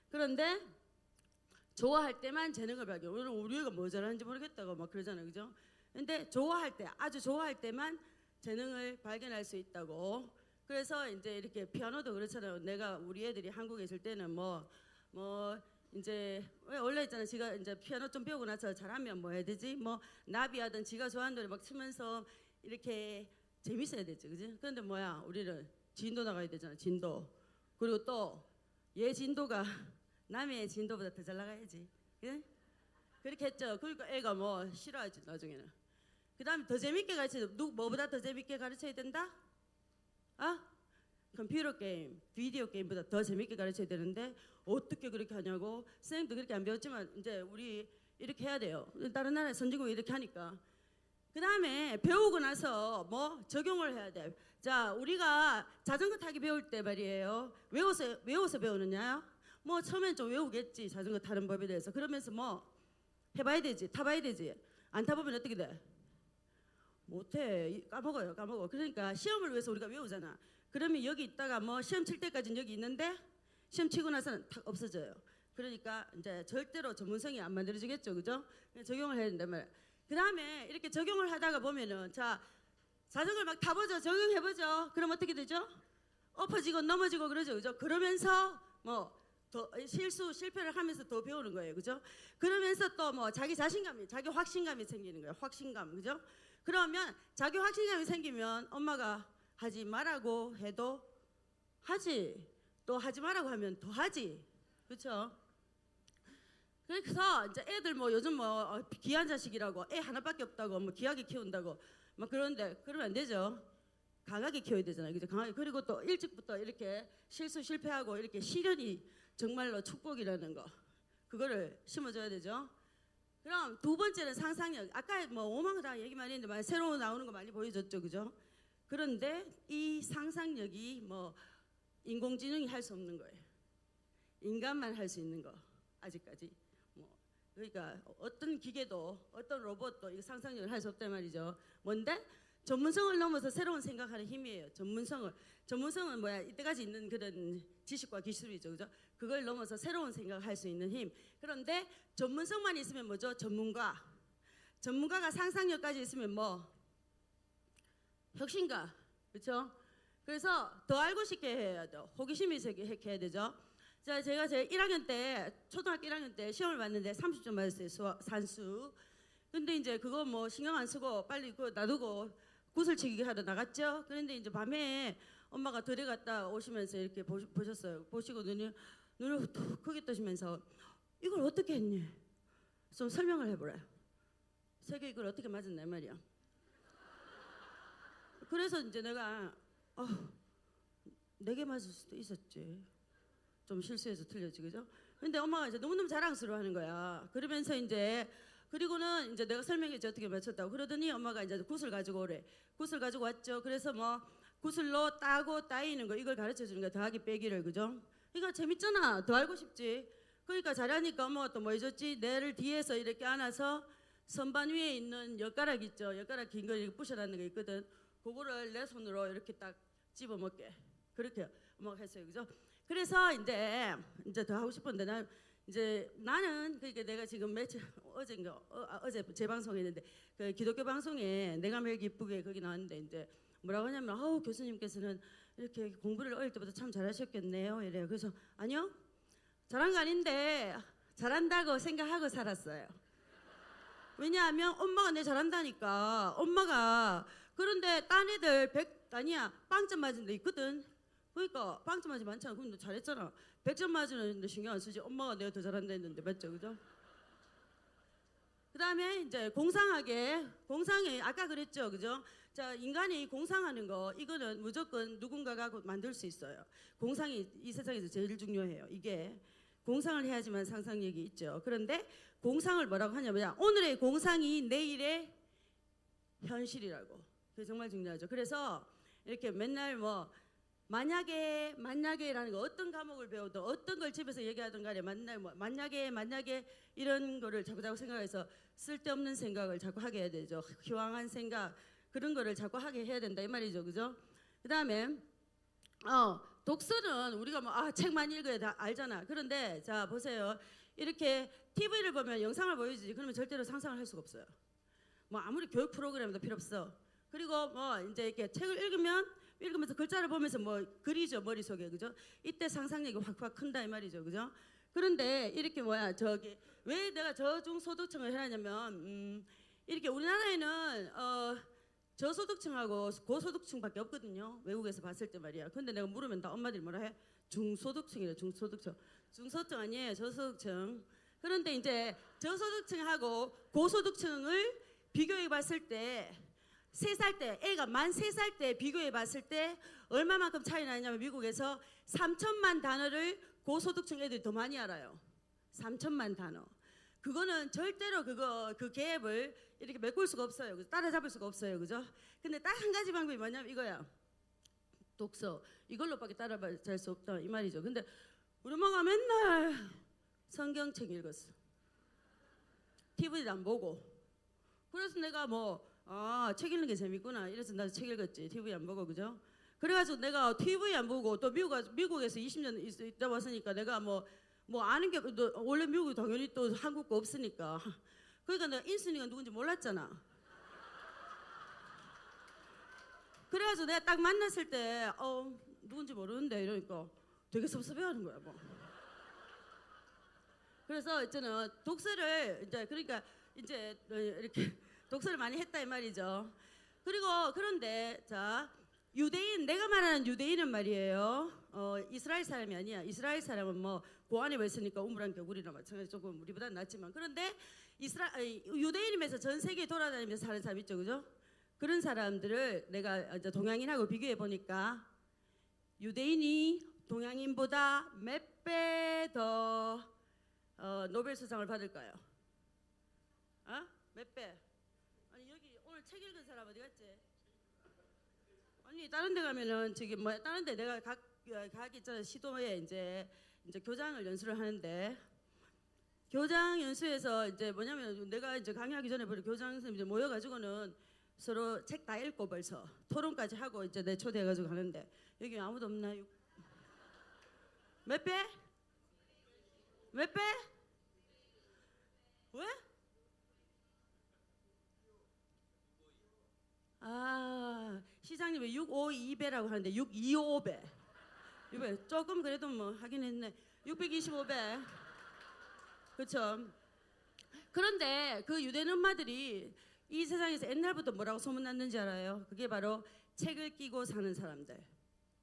그런데 좋아할 때만 재능을 발견. 오늘 우리가 뭐 잘하는지 모르겠다고 막 그러잖아요, 그죠? 근데 좋아할 때, 아주 좋아할 때만 재능을 발견할 수 있다고. 그래서 이제 이렇게 피아노도 그렇잖아요. 내가 우리 애들이 한국에 있을 때는 뭐 이제 원래 있잖아. 지가 이제 피아노 좀 배우고 나서 잘하면 뭐 해야 되지? 뭐 나비하든 지가 좋아하는 노래 막 치면서 이렇게 재밌어야 되지, 그지? 그런데 뭐야, 우리는 진도 나가야 되잖아, 진도. 그리고 또 얘 진도가 남의 진도보다 더 잘 나가야지, 그래? 그렇게 했죠. 그러니까 애가 뭐 싫어하지 나중에는. 그다음에 더 재밌게 가르쳐야 돼. 뭐보다 더 재밌게 가르쳐야 된다? 컴퓨터 게임, 비디오 게임보다 더 재밌게 가르쳐야 되는데 어떻게 그렇게 하냐고. 선생님도 그렇게 안 배웠지만 이제 우리 이렇게 해야 돼요. 다른 나라 선진국이 이렇게 하니까. 그 다음에 배우고 나서 뭐 적용을 해야 돼. 자, 우리가 자전거 타기 배울 때 말이에요. 외워서 배우느냐? 뭐 처음엔 좀 외우겠지. 자전거 타는 법에 대해서. 그러면서 뭐 해봐야 되지. 타봐야 되지. 안 타보면 어떻게 돼? 못해. 까먹어요. 그러니까 시험을 위해서 우리가 외우잖아. 그러면 여기 있다가 뭐 시험 칠 때까지는 여기 있는데 시험 치고 나서는 탁 없어져요. 그러니까 이제 절대로 전문성이 안 만들어지겠죠, 그죠? 적용을 해야 된단 말이야. 그 다음에 이렇게 적용을 하다가 보면은 자, 자전거를 막 타보죠. 적용해보죠. 그럼 어떻게 되죠? 엎어지고 넘어지고 그러죠, 그죠? 그러면서 뭐 더 실패를 하면서 더 배우는 거예요, 그죠? 그러면서 또 뭐 자기 자신감이, 자기 확신감이 생기는 거예요. 확신감, 그죠? 그러면 자기 확신감이 생기면 엄마가 하지 말라고 해도 하지, 또 하지 말라고 하면 더 하지, 그렇죠? 그래서 이제 애들 뭐 요즘 뭐 귀한 자식이라고 애 하나밖에 없다고 뭐 귀하게 키운다고 막 그러는데 그러면 안 되죠. 강하게 키워야 되잖아요, 그죠? 강하게. 그리고 또 일찍부터 이렇게 실패하고 이렇게 시련이 정말로 축복이라는 거, 그거를 심어줘야 되죠. 그럼 두 번째는 상상력. 아까 뭐 오만 거 다 얘기 많이 했는데 새로 나오는 거 많이 보여줬죠, 그죠? 그런데 이 상상력이 뭐 인공지능이 할 수 없는 거예요. 인간만 할 수 있는 거 아직까지. 뭐 그러니까 어떤 기계도 어떤 로봇도 이 상상력을 할 수 없단 말이죠. 뭔데? 전문성을 넘어서 새로운 생각하는 힘이에요. 전문성은 뭐야? 이때까지 있는 그런 지식과 기술이죠, 그죠? 그걸 넘어서 새로운 생각을 할 수 있는 힘. 그런데 전문성만 있으면 뭐죠? 전문가가 상상력까지 있으면 뭐 혁신가, 그렇죠? 그래서 더 알고 싶게 해야 돼요. 호기심이 있게 되죠. 자, 제가 제 1학년 때, 초등학교 1학년 때 시험을 봤는데 30점 맞았어요, 산수. 근데 이제 그거 뭐 신경 안 쓰고 빨리 그거 놔두고 구슬치기 하러 나갔죠. 그런데 이제 밤에 엄마가 들어갔다 오시면서 이렇게 보셨어요. 보시고 눈을 툭 크게 뜨시면서 이걸 어떻게 했니? 좀 설명을 해보래. 세계 이걸 어떻게 맞았나 말이야. 그래서 이제 내가 4개 맞을 수도 있었지. 좀 실수해서 틀렸지, 그죠? 근데 엄마가 이제 너무너무 자랑스러워하는 거야. 그러면서 이제 그리고는 이제 내가 설명했지 어떻게 맞췄다고. 그러더니 엄마가 이제 굿을 가지고 오래. 굿을 가지고 왔죠. 그래서 뭐 굿을로 따고 따이는 거 이걸 가르쳐 주는 거야. 더하기 빼기를 그죠? 그러니까 재밌잖아. 더 알고 싶지. 그러니까 잘하니까 엄마가 또 뭐 해줬지? 내를 뒤에서 이렇게 안아서 선반 위에 있는 엿가락 있죠. 엿가락 긴 거 이렇게 부셔놨는 거 있거든. 그거를 내 손으로 이렇게 딱 집어 먹게. 그렇게 엄마가 했어요. 그죠? 그래서 이제 더 하고 싶은데 나는 그러니까 내가 지금 며칠 어제 재방송했는데 그 기독교 방송에 내가 매일 기쁘게 거기 나왔는데 이제 뭐라고 하냐면 아우 교수님께서는 이렇게 공부를 어릴 때부터 참 잘하셨겠네요 이래요. 그래서 아니요 잘한 거 아닌데 잘한다고 생각하고 살았어요. 왜냐하면 엄마가 내 잘한다니까. 엄마가 그런데 딴 애들 100 아니야 빵점 맞은 데 있거든. 그러니까 빵점 맞이 많잖아. 그럼 너 잘했잖아. 100점 맞으는데 신경 안 쓰지. 엄마가 내가 더 잘한다 했는데 맞죠, 그죠? 그다음에 이제 공상에 아까 그랬죠, 그죠? 자 인간이 공상하는 거 이거는 무조건 누군가가 만들 수 있어요. 공상이 이 세상에서 제일 중요해요. 이게 공상을 해야지만 상상력이 있죠. 그런데 공상을 뭐라고 하냐면 오늘의 공상이 내일의 현실이라고. 그게 정말 중요하죠. 그래서 이렇게 맨날 뭐 만약에라는 거 어떤 과목을 배워도 어떤 걸 집에서 얘기하든 간에 만약에 이런 거를 자꾸 생각해서 쓸데없는 생각을 자꾸 하게 해야 되죠. 희망한 생각 그런 거를 자꾸 하게 해야 된다 이 말이죠. 그죠? 그다음에 독서는 우리가 뭐 책만 읽어야 다 알잖아. 그런데 자 보세요. 이렇게 TV를 보면 영상을 보여주지 그러면 절대로 상상을 할 수가 없어요. 뭐 아무리 교육 프로그램도 필요 없어. 그리고 뭐 이제 이렇게 책을 읽으면서 글자를 보면서 뭐 그리죠 머릿속에. 그죠? 이때 상상력이 확 큰다 이 말이죠. 그죠? 그런데 이렇게 왜 내가 저중소득층을 해라냐면 이렇게 우리나라에는 저소득층하고 고소득층밖에 없거든요. 외국에서 봤을 때 말이야. 근데 내가 물으면 다 엄마들이 뭐라 해? 중소득층이래. 중소득층 아니에요. 저소득층. 그런데 이제 저소득층하고 고소득층을 비교해 봤을 때 3살 때 애가 만 3살 때 비교해 봤을 때 얼마만큼 차이 나냐면 미국에서 3천만 단어를 고소득층 애들이 더 많이 알아요. 3천만 단어. 그거는 절대로 그 갭을 이렇게 메꿀 수가 없어요. 따라잡을 수가 없어요. 그죠? 근데 딱 한 가지 방법이 뭐냐면 이거야. 독서. 이걸로밖에 따라잡을 수 없다 이 말이죠. 근데 우리 엄마가 맨날 성경책 읽었어. TV도 안 보고. 그래서 내가 책 읽는 게 재밌구나. 이래서 나도 책 읽었지. TV 안 보고 그죠? 그래가지고 내가 TV 안 보고 또 미국에서 20년 있다 왔으니까 내가 뭐 아는 게 원래 미국이 당연히 또 한국 거 없으니까. 그러니까 내가 인순이가 누군지 몰랐잖아. 그래가지고 내가 딱 만났을 때 누군지 모르는데 이러니까 되게 섭섭해하는 거야 뭐. 그래서 이제는 독서를 이제 이렇게 독서를 많이 했다 이 말이죠. 그런데 자 내가 말하는 유대인은 말이에요. 이스라엘 사람이 아니야. 이스라엘 사람은 뭐 고안에 있으니까 우물한 겨구리나 마찬가지 조금 우리보다 낫지만 그런데 유대인이면서 전 세계 돌아다니면서 사는 사람 있죠, 그죠? 그런 사람들을 내가 이제 동양인하고 비교해 보니까 유대인이 동양인보다 몇 배 더 노벨 수상을 받을까요? 몇 배? 아니 여기 오늘 책 읽은 사람 어디 갔지? 아니 다른 데 가면은 다른 데 내가 가기 전에 시도에 이제 교장을 연수를 하는데 교장 연수에서 이제 뭐냐면 내가 이제 강의하기 전에 교장 선생님 이제 모여가지고는 서로 책 다 읽고 벌써 토론까지 하고 이제 내 초대해가지고 하는데 여기 아무도 없나요? 몇 배? 몇 배? 왜? 시장님이 652배라고 하는데 625배. 이거 조금 그래도 뭐 하긴 했네. 625배. 그렇죠. 그런데 그 유대인 엄마들이 이 세상에서 옛날부터 뭐라고 소문났는지 알아요? 그게 바로 책을 끼고 사는 사람들.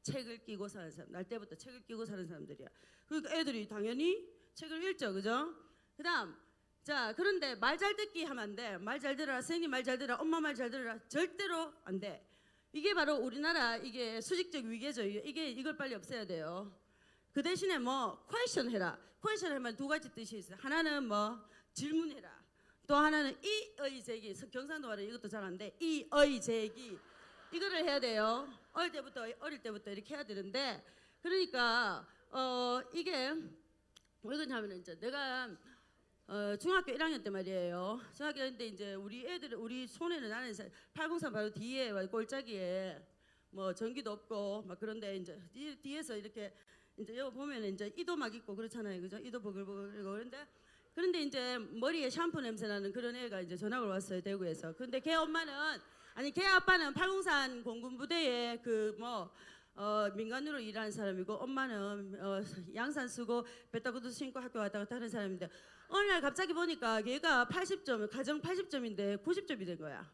책을 끼고 사는 사람. 날 때부터 책을 끼고 사는 사람들이야. 그러니까 애들이 당연히 책을 읽죠, 그죠? 그다음 자 그런데 말 잘 듣기 하면 안 돼. 말 잘 들어라. 선생님 말 잘 들어라. 엄마 말 잘 들어라. 절대로 안 돼. 이게 바로 우리나라 이게 수직적 위계죠. 이걸 빨리 없애야 돼요. 그 대신에 뭐 question 해라. question 하면 두 가지 뜻이 있어요. 하나는 뭐 질문해라. 또 하나는 이의 제기. 경상도 말은 이것도 잘 안 돼. 이의 제기. 이거를 해야 돼요. 어릴 때부터 이렇게 해야 되는데, 그러니까 이게 왜 그러냐면 이제 내가 중학교 1학년 때 말이에요. 중학교 1학년 때 이제 우리 손에는 나는 803 바로 뒤에 꼴짜기에 뭐 전기도 없고 막 그런데 이제 뒤에서 이렇게 이제 여기 보면 이제 이도 막 있고 그렇잖아요, 그죠? 이도 버글버글이고 그런데 이제 머리에 샴푸 냄새 나는 그런 애가 이제 전학을 왔어요, 대구에서. 근데 걔 아빠는 803 공군부대에 민간으로 일하는 사람이고, 엄마는 양산 쓰고 배타구도 신고 학교 왔다 갔다 하는 사람인데, 어느 날 갑자기 보니까 걔가 80점, 가정 80점인데 90점이 된 거야.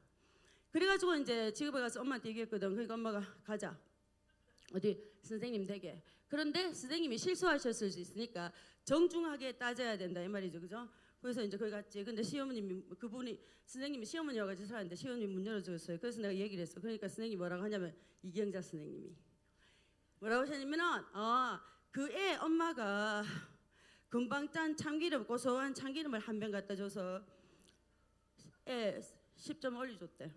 그래가지고 이제 집에 가서 엄마한테 얘기했거든. 그러니까 엄마가 가자, 어디 선생님 댁에. 그런데 선생님이 실수하셨을 수 있으니까 정중하게 따져야 된다 이 말이죠, 그죠? 그래서 이제 거기 갔지. 근데 시어머님이, 그분이 선생님이 시어머니와같이 살았는데 시어머님 문 열어줬어요. 그래서 내가 얘기를 했어. 그러니까 선생님이 뭐라고 하냐면, 이경자 선생님이 뭐라고 하셨냐면은 그 애 엄마가 금방 짠 참기름, 고소한 참기름을 한 병 갖다 줘서 애 10점 올려줬대.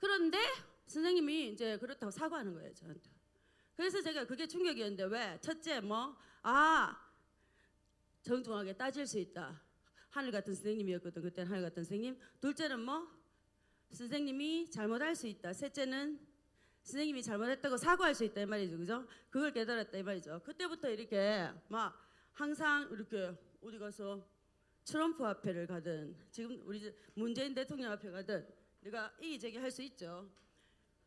그런데 선생님이 이제 그렇다고 사과하는 거예요, 저한테. 그래서 제가 그게 충격이었는데, 왜? 첫째 정중하게 따질 수 있다. 하늘 같은 선생님이었거든, 그때는. 하늘 같은 선생님. 둘째는 선생님이 잘못할 수 있다. 셋째는 선생님이 잘못했다고 사과할 수 있다 이 말이죠, 그죠? 그걸 깨달았다 이 말이죠. 그때부터 이렇게 항상 이렇게 어디 가서 트럼프 앞에를 가든, 지금 우리 문재인 대통령 앞에 가든 내가 이의제기 할 수 있죠.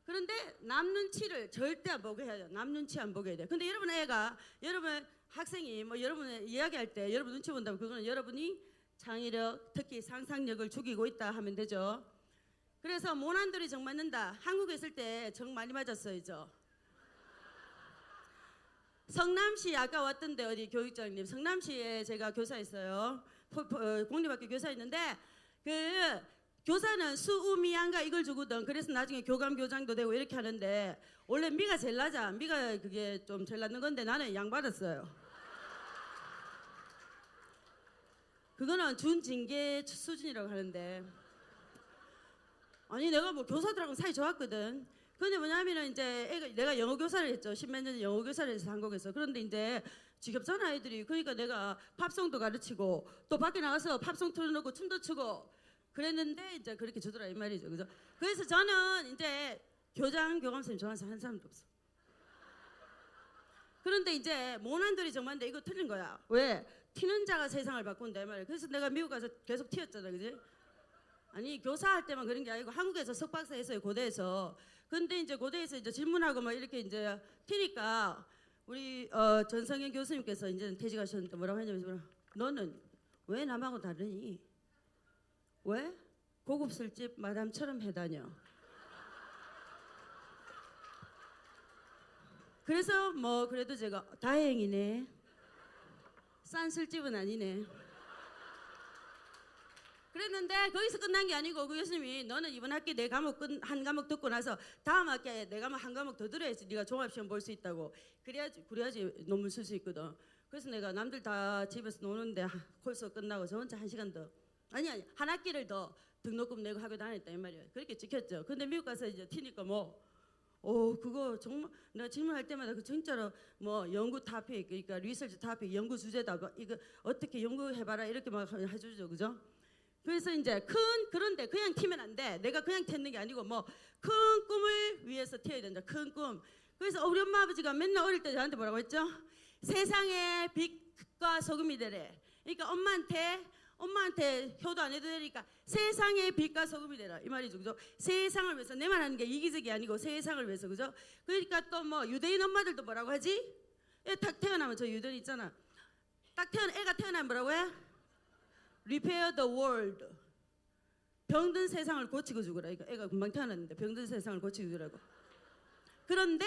그런데 남 눈치를 절대 안 보게 해야 돼요. 남 눈치 안 보게 해야 돼요. 근데 여러분 학생이 여러분 이야기할 때 여러분 눈치 본다면, 그거는 여러분이 창의력, 특히 상상력을 죽이고 있다 하면 되죠. 그래서 모난돌이 정 맞는다. 한국에 있을 때 정 많이 맞았어요. 성남시 아까 왔던데, 어디 교육장님, 성남시에 제가 교사했어요. 공립학교 교사했는데, 그 교사는 수우미양가 이걸 주거든. 그래서 나중에 교감 교장도 되고 이렇게 하는데, 원래 미가 제일 낮아. 미가 그게 좀 제일 낮는 건데 나는 양 받았어요. 그거는 준징계 수준이라고 하는데, 아니 내가 교사들하고 사이 좋았거든. 근데 뭐냐면은 이제 내가 영어 교사를 했죠. 10몇 년 영어 교사를 해서 한국에서. 그런데 이제 지겹잖아 애들이. 그러니까 내가 팝송도 가르치고 또 밖에 나가서 팝송 틀어놓고 춤도 추고 그랬는데, 이제 그렇게 주더라 이 말이죠, 그죠? 그래서 저는 이제 교감 선생님 좋아하는 사람 한 사람도 없어. 그런데 이제 모난돌이 정말인데 이거 틀린 거야. 왜? 튀는 자가 세상을 바꾼다 이 말이야. 그래서 내가 미국 가서 계속 튀었잖아, 그지? 아니 교사할 때만 그런 게 아니고 한국에서 석박사 했어요, 고대에서. 근데 이제 고대에서 이제 질문하고 이렇게 이제 튀니까 우리 전성현 교수님께서 이제 퇴직하셨는데 뭐라고 하냐면, 너는 왜 남하고 다르니? 왜? 고급 술집 마담처럼 해다녀. 그래서 그래도 제가 다행이네. 싼 술집은 아니네. 그랬는데 거기서 끝난 게 아니고, 그 교수님이 너는 이번 학기 내 과목 한 과목 듣고 나서 다음 학기에 내 과목 한 과목 더 들어야지 네가 종합시험 볼 수 있다고. 그래야지 논문 쓸 수 있거든. 그래서 내가 남들 다 집에서 노는데 콜수 끝나고 저 혼자 1시간 더, 아니 한 학기를 더 등록금 내고 학교 다녔다 이 말이에요. 그렇게 지켰죠. 근데 미국 가서 이제 튀니까 그거 정말 내가 질문할 때마다 그 진짜로 연구 토픽, 그러니까 리서치 토픽, 연구 주제다, 이거 어떻게 연구해봐라 이렇게 해주죠, 그죠? 그래서 이제 그런데 그냥 튀면 안 돼. 내가 그냥 튀는 게 아니고 큰 꿈을 위해서 튀어야 된다. 큰 꿈. 그래서 우리 엄마 아버지가 맨날 어릴 때 저한테 뭐라고 했죠? 세상에 빛과 소금이 되래. 그러니까 엄마한테 효도 안 해도 되니까 세상에 빛과 소금이 되라 이 말이죠, 그죠? 세상을 위해서, 내만 하는 게 이기적이 아니고 세상을 위해서, 그죠? 그러니까 또 유대인 엄마들도 뭐라고 하지? 애 딱 태어나면, 저 유대인 있잖아. 애가 태어나면 뭐라고 해? Repair the world. 병든 세상을 고치고 주거라. 애가 금방 태어났는데 병든 세상을 고치고 주라고. 그런데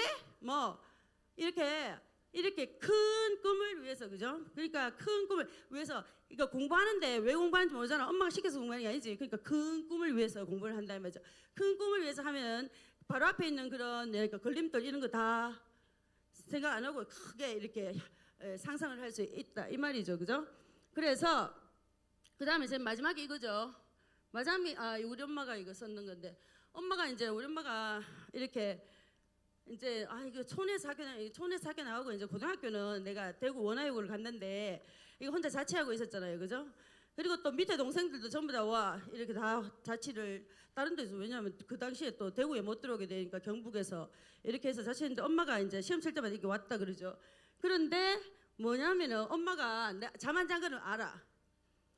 이렇게 큰 꿈을 위해서, 그죠? 그러니까 큰 꿈을 위해서, 이거 공부하는데 왜 공부하는지 모르잖아. 엄마가 시켜서 공부하는 게 아니지. 그러니까 큰 꿈을 위해서 공부를 한다는 말이죠. 큰 꿈을 위해서 하면 바로 앞에 있는 그런 걸림돌 이런 거 다 생각 안 하고 크게 이렇게 상상을 할 수 있다 이 말이죠, 그죠? 그래서 그 다음에 이제 마지막에 이거죠. 마지막에 우리 엄마가 이거 썼는 건데, 엄마가 이제 우리 엄마가 이렇게 이제 이거 촌에서 학교 나오고 이제 고등학교는 내가 대구 원화여고를 갔는데 이거 혼자 자취하고 있었잖아요, 그죠? 그리고 또 밑에 동생들도 전부 다 와 이렇게 다 자취를 다른 데서, 왜냐하면 그 당시에 또 대구에 못 들어오게 되니까 경북에서 이렇게 해서 자취했는데, 엄마가 이제 시험 칠 때마다 이렇게 왔다 그러죠. 그런데 뭐냐면은 엄마가 잠 안 잔 거는 알아.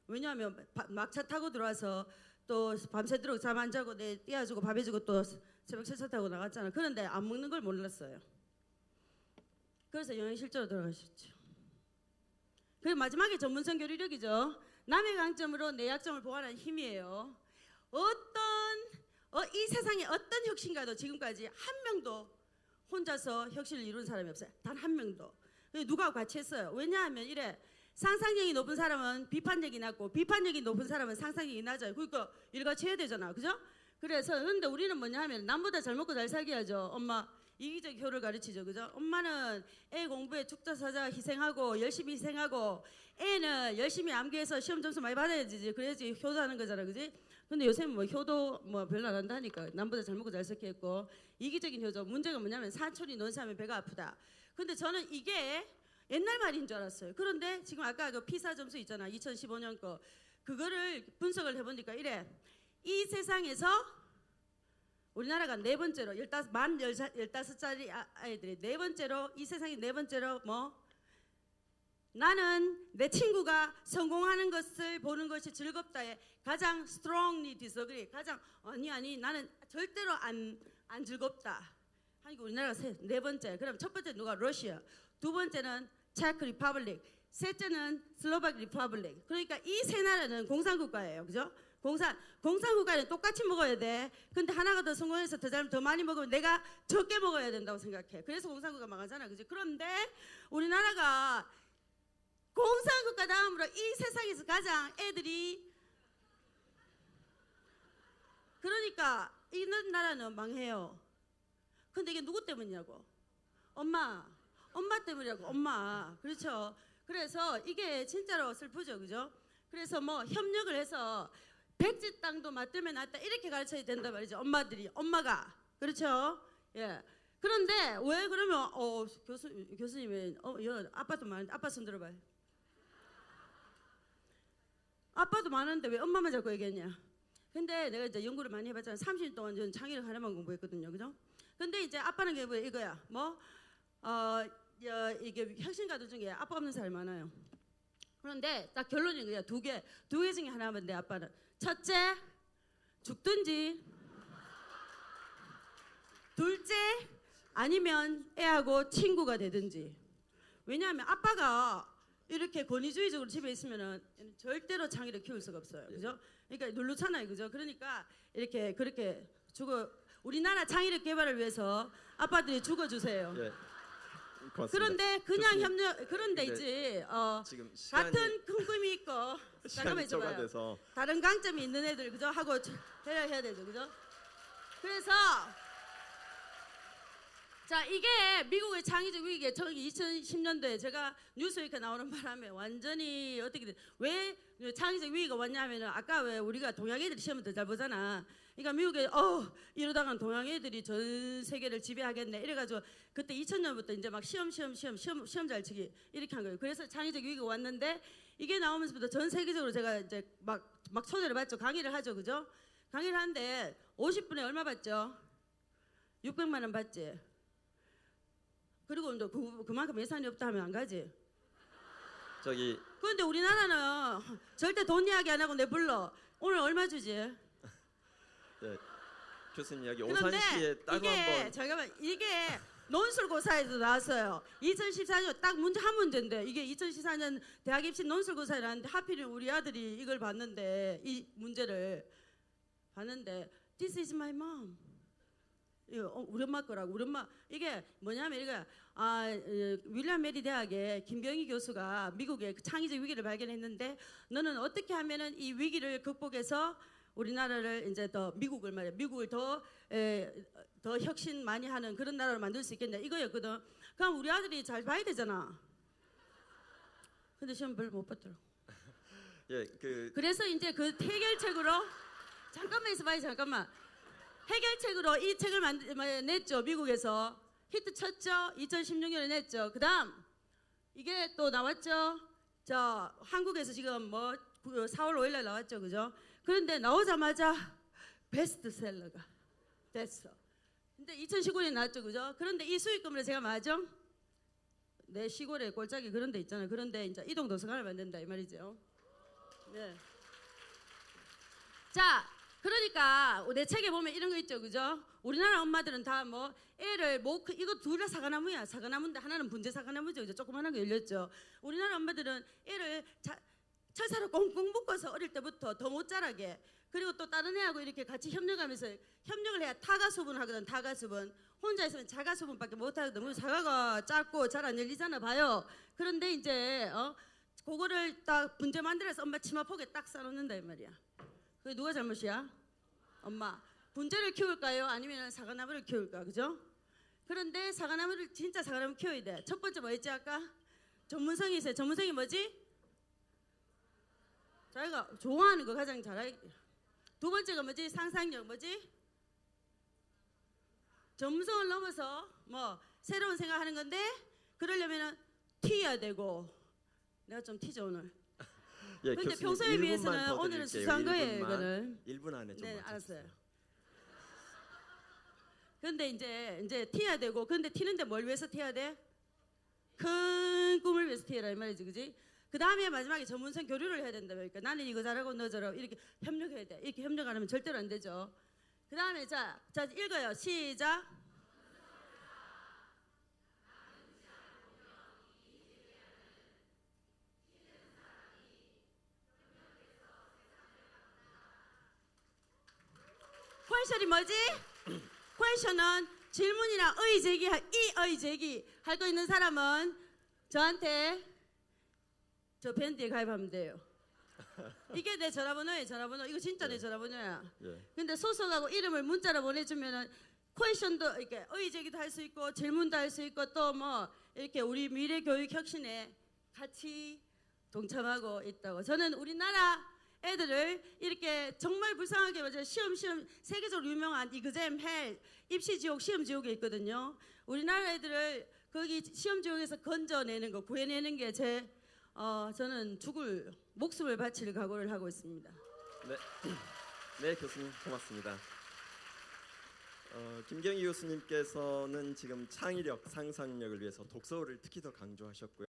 왜냐하면 막차 타고 들어와서 또 밤새도록 잠 안 자고 내 띄워주고 밥 해주고 또 새벽 철차 타고 나갔잖아. 그런데 안 먹는 걸 몰랐어요. 그래서 영양실조로 돌아가셨죠. 그리고 마지막에 전문성 교류력이죠. 남의 강점으로 내 약점을 보완하는 힘이에요. 이 세상에 어떤 혁신가도 지금까지 한 명도 혼자서 혁신을 이룬 사람이 없어요. 단 한 명도. 누가 같이 했어요. 왜냐하면 이래, 상상력이 높은 사람은 비판력이 낮고 비판력이 높은 사람은 상상력이 낮아요. 그러니까 일같이 해야 되잖아, 그죠? 그래서 근데 우리는 뭐냐 하면 남보다 잘 먹고 잘 살게 하죠. 엄마 이기적 효를 가르치죠, 그죠? 엄마는 애 공부에 축자사자 희생하고 열심히 희생하고, 애는 열심히 암기해서 시험 점수 많이 받아야지, 그래야지 효도하는 거잖아, 그지? 근데 요새는 뭐 효도 뭐 별로 안 한다니까. 남보다 잘 먹고 잘 살게 했고, 이기적인 효죠. 문제가 뭐냐면 사촌이 논사하면 배가 아프다. 근데 저는 이게 옛날 말인 줄 알았어요. 그런데 지금 아까 그 피사 점수 있잖아, 2015년 거, 그거를 분석을 해보니까 이래, 이 세상에서 우리나라가 네 번째로 만 15살짜리 아이들이 네 번째로, 이 세상에 네 번째로 뭐, 나는 내 친구가 성공하는 것을 보는 것이 즐겁다에 가장 strongly disagree, 가장 아니 나는 절대로 안 즐겁다 하니까 우리나라가 네 번째. 그럼 첫 번째 누가? 러시아. 두 번째는 체크 리퍼블릭, 셋째는 슬로바크 리퍼블릭. 그러니까 이 세 나라는 공산국가예요, 그죠? 공산국가는 똑같이 먹어야 돼. 근데 하나가 더 성공해서 더 많이 먹으면 내가 적게 먹어야 된다고 생각해. 그래서 공산국가 망하잖아, 그지? 그런데 우리나라가 공산국가 다음으로 이 세상에서 가장 애들이, 그러니까 이 나라는 망해요. 근데 이게 누구 때문이냐고? 엄마 때문이라고. 엄마. 그렇죠? 그래서 이게 진짜로 슬프죠, 그죠? 그래서 뭐 협력을 해서 백지 땅도 맞들면 낫다 이렇게 가르쳐야 된다 말이죠. 엄마가. 그렇죠? 예. 그런데 왜 그러면 교수님은 아빠도 많은데, 아빠 손 들어봐요. 아빠도 많은데 왜 엄마만 자꾸 얘기했냐? 근데 내가 이제 연구를 많이 해봤잖아. 30년 동안 저는 창의력 하나만 공부했거든요, 그죠? 근데 이제 아빠는 게 뭐야? 이거야. 이게 혁신가들 중에 아빠 없는 사람이 많아요. 그런데 딱 결론이 그냥 두 개 중에 하나면 돼. 아빠는 첫째, 죽든지, 둘째, 아니면 애하고 친구가 되든지. 왜냐하면 아빠가 이렇게 권위주의적으로 집에 있으면은 절대로 창의력 키울 수가 없어요, 그죠? 그러니까 누르잖아요, 그죠? 그러니까 이렇게 그렇게 우리나라 창의력 개발을 위해서 아빠들이 죽어주세요. 예, 고맙습니다. 그런데 그냥 교수님, 협력, 그런데 근데 이제 지금 시간이 같은 큰 꿈이 있고 잠깐만 있어봐요. 초과돼서 다른 강점이 있는 애들, 그죠? 하고 해야 되죠, 그죠? 그래서 자, 이게 미국의 창의적 위기에 2010년도에 제가 뉴스웨이크 나오는 바람에 완전히 어떻게 왜 창의적 위기가 왔냐면은, 아까 왜 우리가 동양 애들이 시험을 더 잘 보잖아. 그러니까 미국에 이러다가 동양 애들이 전 세계를 지배하겠네 이래가지고 그때 2000년부터 이제 막 시험 잘 치기 이렇게 한 거예요. 그래서 창의적 위기가 왔는데, 이게 나오면서부터 전 세계적으로 제가 이제 막 초대를 받죠. 강의를 하죠, 그죠? 강의를 하는데 50분에 얼마 받죠? 600만 원 받지. 그리고 또 그만큼 예산이 없다 하면 안 가지. 그런데 우리나라는 절대 돈 이야기 안 하고 내불러. 오늘 얼마 주지? 네, 교수님 이야기 그런데 오산시에 따로 한번. 잠깐만, 이게 논술고사에도 나왔어요. 2014년 딱 한 문제인데, 이게 2014년 대학 입시 논술고사에 나왔는데 하필 우리 아들이 이걸 봤는데, 이 문제를 봤는데 This is my mom. 우리 엄마 거라고. 우리 엄마, 이게 뭐냐면 이거 윌리엄 메리 대학의 김병희 교수가 미국의 창의적 위기를 발견했는데, 너는 어떻게 하면은 이 위기를 극복해서 우리나라를 이제 미국을 더 혁신 많이 하는 그런 나라로 만들 수 있겠냐 이거였거든. 그럼 우리 아들이 잘 봐야 되잖아. 근데 시험 별로 못 봤더라. 예, 그래서 이제 그 해결책으로 잠깐만 있어봐요. 잠깐만. 해결책으로 이 책을 냈죠. 미국에서 히트 쳤죠. 2016년에 냈죠. 그다음 이게 또 나왔죠. 자, 한국에서 지금 뭐 4월 5일 날 나왔죠. 그죠? 그런데 나오자마자 베스트셀러가 됐어. 근데 2019년에 나왔죠. 그죠? 그런데 이 수익금을 제가 맞죠? 내 시골에 골짜기 그런 데 있잖아요. 그런데 이제 이동 도서관을 만든다 이 말이죠. 네. 자, 그러니까 내 책에 보면 이런 거 있죠. 그죠? 우리나라 엄마들은 다 뭐 애를 이거 둘 다 사과나무야. 사과나무인데 하나는 분재 사과나무죠. 그죠? 조그만한 거 열렸죠. 우리나라 엄마들은 애를 철사로 꽁꽁 묶어서 어릴 때부터 더 못 자라게, 그리고 또 다른 애하고 이렇게 같이 협력하면서 협력을 해야 타가수분 하거든. 타가수분. 혼자 있으면 자가수분밖에 못 하거든. 우리 사과가 작고 잘 안 열리잖아. 봐요. 그런데 이제 그거를 딱 분재 만들어서 엄마 치마폭에 딱 싸놓는다 이 말이야. 그게 누가 잘못이야? 엄마. 분재를 키울까요? 아니면 사과나무를 키울까? 그죠? 그런데 사과나무를 진짜 사과나무 키워야 돼. 첫 번째 뭐였지 아까? 전문성이 있어요. 전문성이 뭐지? 자기가 좋아하는 거 가장 잘하기. 두 번째가 뭐지? 상상력 뭐지? 전문성을 넘어서 뭐 새로운 생각하는 건데, 그러려면은 튀어야 되고. 내가 좀 튀죠 오늘. 예, 근데 교수님, 평소에 1분만 비해서는 더 오늘은 드릴게요. 수수한 거예요 1분만. 이거는. 1분 안에 좀 네, 맞춰주세요. 알았어요. 근데 이제 튀어야 되고, 근데 튀는데 뭘 위해서 튀어야 돼? 큰 꿈을 위해서 튀어라 이 말이지, 그지? 그 다음에 마지막에 전문성 교류를 해야 된다. 그러니까 나는 이거 잘하고 너 잘하고 이렇게 협력해야 돼. 이렇게 협력 안 하면 절대로 안 되죠. 그 다음에 자 읽어요. 시작. 퀘션이 뭐지? 퀘션은 질문이나 의 제기 할 거 있는 사람은 저한테 저 밴드에 가입하면 돼요. 이게 내 전화번호예요. 전화번호. 이거 진짜 내 전화번호야. 예. 근데 소속하고 이름을 문자로 보내주면은 퀘션도 이렇게 의 제기도 할 수 있고 질문도 할 수 있고 또 뭐 이렇게 우리 미래 교육 혁신에 같이 동참하고 있다고. 저는 우리나라 애들을 이렇게 정말 불쌍하게 맞아요. 시험 세계적으로 유명한 이그잼 헬 입시지옥 시험지옥에 있거든요. 우리나라 애들을 거기 시험지옥에서 건져내는 거, 구해내는 게 저는 죽을 목숨을 바칠 각오를 하고 있습니다. 네, 네 교수님 고맙습니다. 김경희 교수님께서는 지금 창의력, 상상력을 위해서 독서를 특히 더 강조하셨고요.